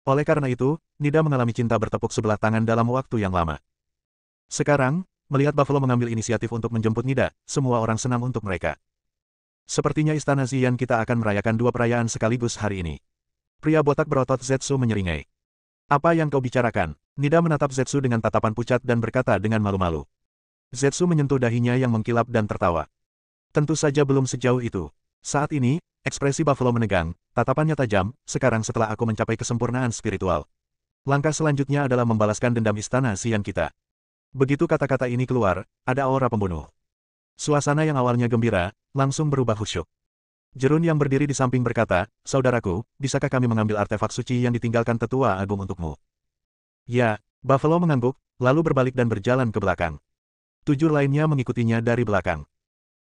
Oleh karena itu, Nida mengalami cinta bertepuk sebelah tangan dalam waktu yang lama. Sekarang, melihat Buffalo mengambil inisiatif untuk menjemput Nida, semua orang senang untuk mereka. Sepertinya Istana Xian kita akan merayakan dua perayaan sekaligus hari ini. Pria botak berotot Zetsu menyeringai. Apa yang kau bicarakan? Nida menatap Zetsu dengan tatapan pucat dan berkata dengan malu-malu. Zetsu menyentuh dahinya yang mengkilap dan tertawa. Tentu saja belum sejauh itu. Saat ini, ekspresi Buffalo menegang, tatapannya tajam, sekarang setelah aku mencapai kesempurnaan spiritual. Langkah selanjutnya adalah membalaskan dendam Istana Xian kita. Begitu kata-kata ini keluar, ada aura pembunuh. Suasana yang awalnya gembira, langsung berubah khusyuk. Jerun yang berdiri di samping berkata, saudaraku, bisakah kami mengambil artefak suci yang ditinggalkan tetua agung untukmu? Ya, Buffalo mengangguk, lalu berbalik dan berjalan ke belakang. 7 lainnya mengikutinya dari belakang.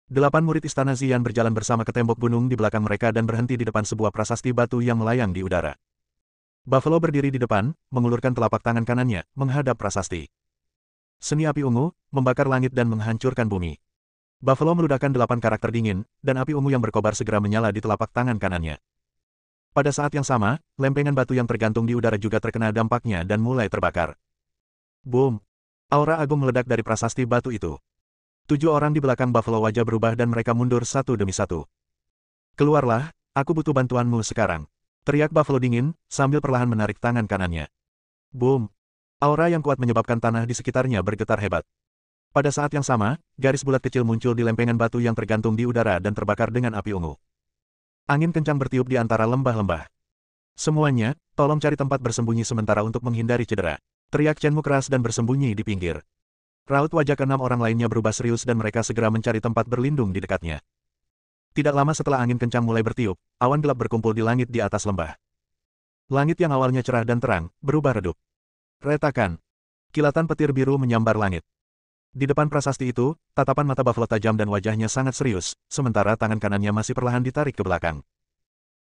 8 murid Istana Xian berjalan bersama ke tembok gunung di belakang mereka dan berhenti di depan sebuah prasasti batu yang melayang di udara. Buffalo berdiri di depan, mengulurkan telapak tangan kanannya, menghadap prasasti. Seni api ungu, membakar langit dan menghancurkan bumi. Buffalo meludahkan 8 karakter dingin, dan api ungu yang berkobar segera menyala di telapak tangan kanannya. Pada saat yang sama, lempengan batu yang tergantung di udara juga terkena dampaknya dan mulai terbakar. Boom! Aura agung meledak dari prasasti batu itu. 7 orang di belakang Buffalo wajah berubah dan mereka mundur satu demi satu. Keluarlah, aku butuh bantuanmu sekarang. Teriak Buffalo dingin, sambil perlahan menarik tangan kanannya. Boom! Aura yang kuat menyebabkan tanah di sekitarnya bergetar hebat. Pada saat yang sama, garis bulat kecil muncul di lempengan batu yang tergantung di udara dan terbakar dengan api ungu. Angin kencang bertiup di antara lembah-lembah. Semuanya, tolong cari tempat bersembunyi sementara untuk menghindari cedera. Teriak Chenmu keras dan bersembunyi di pinggir. Raut wajah ke-6 orang lainnya berubah serius dan mereka segera mencari tempat berlindung di dekatnya. Tidak lama setelah angin kencang mulai bertiup, awan gelap berkumpul di langit di atas lembah. Langit yang awalnya cerah dan terang, berubah redup. Retakan. Kilatan petir biru menyambar langit. Di depan prasasti itu, tatapan mata Buffalo tajam dan wajahnya sangat serius, sementara tangan kanannya masih perlahan ditarik ke belakang.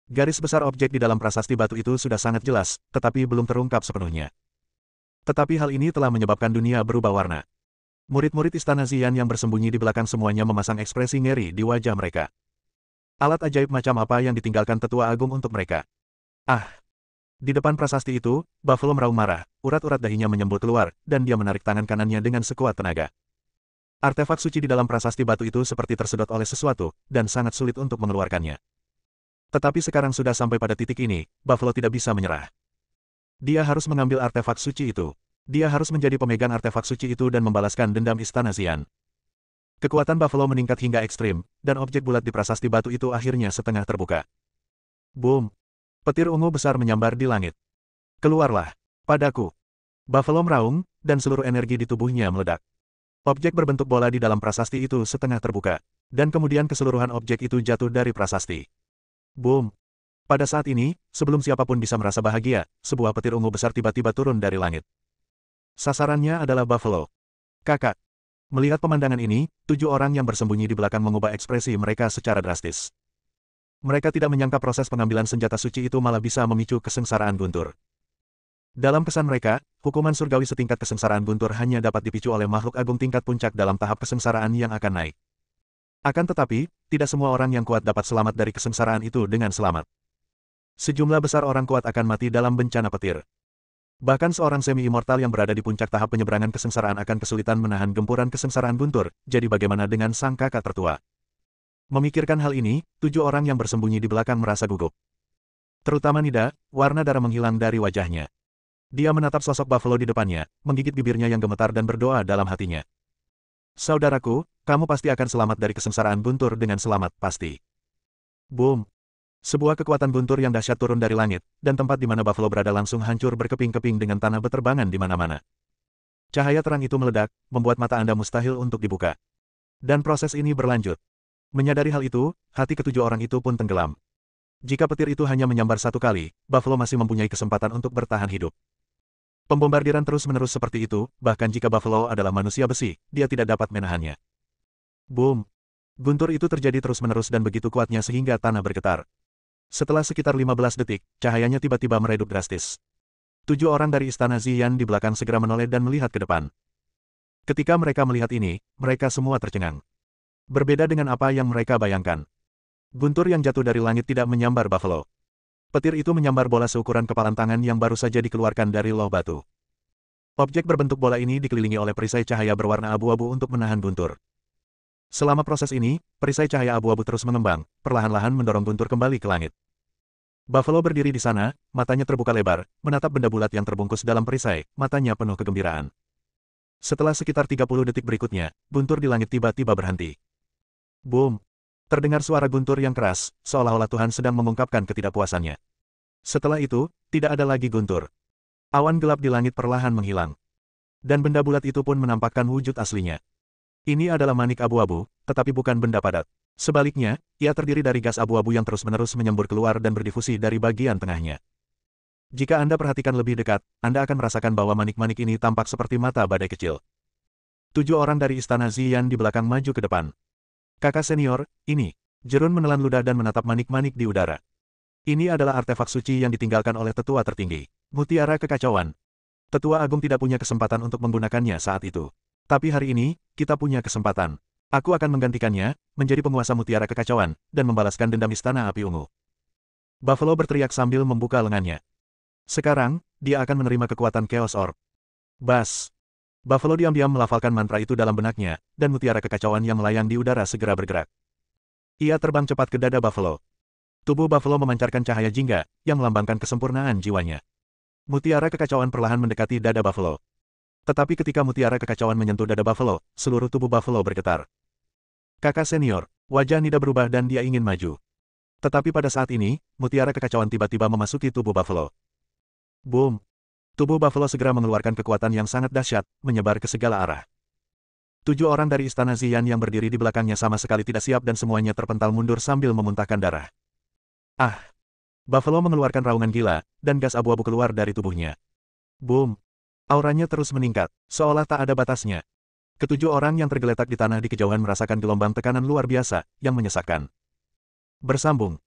Garis besar objek di dalam prasasti batu itu sudah sangat jelas, tetapi belum terungkap sepenuhnya. Tetapi hal ini telah menyebabkan dunia berubah warna. Murid-murid Istana Xian yang bersembunyi di belakang semuanya memasang ekspresi ngeri di wajah mereka. Alat ajaib macam apa yang ditinggalkan tetua agung untuk mereka? Ah! Di depan prasasti itu, Buffalo meraung marah, urat-urat dahinya menyembul keluar, dan dia menarik tangan kanannya dengan sekuat tenaga. Artefak suci di dalam prasasti batu itu seperti tersedot oleh sesuatu, dan sangat sulit untuk mengeluarkannya. Tetapi sekarang sudah sampai pada titik ini, Buffalo tidak bisa menyerah. Dia harus mengambil artefak suci itu. Dia harus menjadi pemegang artefak suci itu dan membalaskan dendam Istana Xian. Kekuatan Buffalo meningkat hingga ekstrim, dan objek bulat di prasasti batu itu akhirnya setengah terbuka. Boom! Petir ungu besar menyambar di langit. Keluarlah, padaku. Buffalo meraung, dan seluruh energi di tubuhnya meledak. Objek berbentuk bola di dalam prasasti itu setengah terbuka, dan kemudian keseluruhan objek itu jatuh dari prasasti. Boom! Pada saat ini, sebelum siapapun bisa merasa bahagia, sebuah petir ungu besar tiba-tiba turun dari langit. Sasarannya adalah Buffalo. Kakak. Melihat pemandangan ini, 7 orang yang bersembunyi di belakang mengubah ekspresi mereka secara drastis. Mereka tidak menyangka proses pengambilan senjata suci itu malah bisa memicu kesengsaraan Guntur. Dalam kesan mereka, hukuman surgawi setingkat kesengsaraan Guntur hanya dapat dipicu oleh makhluk agung tingkat puncak dalam tahap kesengsaraan yang akan naik. Akan tetapi, tidak semua orang yang kuat dapat selamat dari kesengsaraan itu dengan selamat. Sejumlah besar orang kuat akan mati dalam bencana petir. Bahkan seorang semi-immortal yang berada di puncak tahap penyeberangan kesengsaraan akan kesulitan menahan gempuran kesengsaraan Guntur, jadi bagaimana dengan sang kakak tertua? Memikirkan hal ini, 7 orang yang bersembunyi di belakang merasa gugup. Terutama Nida, warna darah menghilang dari wajahnya. Dia menatap sosok Buffalo di depannya, menggigit bibirnya yang gemetar dan berdoa dalam hatinya. Saudaraku, kamu pasti akan selamat dari kesengsaraan Guntur dengan selamat, pasti. Boom! Sebuah kekuatan guntur yang dahsyat turun dari langit, dan tempat di mana Buffalo berada langsung hancur berkeping-keping dengan tanah beterbangan di mana-mana. Cahaya terang itu meledak, membuat mata Anda mustahil untuk dibuka. Dan proses ini berlanjut. Menyadari hal itu, hati ketujuh orang itu pun tenggelam. Jika petir itu hanya menyambar satu kali, Buffalo masih mempunyai kesempatan untuk bertahan hidup. Pembombardiran terus-menerus seperti itu, bahkan jika Buffalo adalah manusia besi, dia tidak dapat menahannya. Boom! Guntur itu terjadi terus-menerus dan begitu kuatnya sehingga tanah bergetar. Setelah sekitar 15 detik, cahayanya tiba-tiba meredup drastis. 7 orang dari istana Ziyan di belakang segera menoleh dan melihat ke depan. Ketika mereka melihat ini, mereka semua tercengang. Berbeda dengan apa yang mereka bayangkan. Guntur yang jatuh dari langit tidak menyambar Buffalo. Petir itu menyambar bola seukuran kepalan tangan yang baru saja dikeluarkan dari loh batu. Objek berbentuk bola ini dikelilingi oleh perisai cahaya berwarna abu-abu untuk menahan Guntur. Selama proses ini, perisai cahaya abu-abu terus mengembang, perlahan-lahan mendorong Guntur kembali ke langit. Buffalo berdiri di sana, matanya terbuka lebar, menatap benda bulat yang terbungkus dalam perisai, matanya penuh kegembiraan. Setelah sekitar 30 detik berikutnya, Guntur di langit tiba-tiba berhenti. Boom! Terdengar suara Guntur yang keras, seolah-olah Tuhan sedang mengungkapkan ketidakpuasannya. Setelah itu, tidak ada lagi Guntur. Awan gelap di langit perlahan menghilang. Dan benda bulat itu pun menampakkan wujud aslinya. Ini adalah manik abu-abu, tetapi bukan benda padat. Sebaliknya, ia terdiri dari gas abu-abu yang terus-menerus menyembur keluar dan berdifusi dari bagian tengahnya. Jika Anda perhatikan lebih dekat, Anda akan merasakan bahwa manik-manik ini tampak seperti mata badai kecil. 7 orang dari istana Ziyan di belakang maju ke depan. Kakak senior, ini. Jerun menelan ludah dan menatap manik-manik di udara. Ini adalah artefak suci yang ditinggalkan oleh tetua tertinggi. Mutiara Kekacauan. Tetua Agung tidak punya kesempatan untuk menggunakannya saat itu. Tapi hari ini, kita punya kesempatan. Aku akan menggantikannya, menjadi penguasa Mutiara Kekacauan, dan membalaskan dendam Istana Api Ungu. Buffalo berteriak sambil membuka lengannya. Sekarang, dia akan menerima kekuatan Chaos Orb. Bas! Buffalo diam-diam melafalkan mantra itu dalam benaknya, dan Mutiara Kekacauan yang melayang di udara segera bergerak. Ia terbang cepat ke dada Buffalo. Tubuh Buffalo memancarkan cahaya jingga, yang melambangkan kesempurnaan jiwanya. Mutiara Kekacauan perlahan mendekati dada Buffalo. Tetapi ketika Mutiara Kekacauan menyentuh dada Buffalo, seluruh tubuh Buffalo bergetar. Kakak senior, wajah Nida berubah dan dia ingin maju. Tetapi pada saat ini, Mutiara Kekacauan tiba-tiba memasuki tubuh Buffalo. Boom! Tubuh Buffalo segera mengeluarkan kekuatan yang sangat dahsyat, menyebar ke segala arah. 7 orang dari istana Ziyan yang berdiri di belakangnya sama sekali tidak siap dan semuanya terpental mundur sambil memuntahkan darah. Ah! Buffalo mengeluarkan raungan gila, dan gas abu-abu keluar dari tubuhnya. Boom! Auranya terus meningkat, seolah tak ada batasnya. Ketujuh orang yang tergeletak di tanah di kejauhan merasakan gelombang tekanan luar biasa, yang menyesakkan. Bersambung.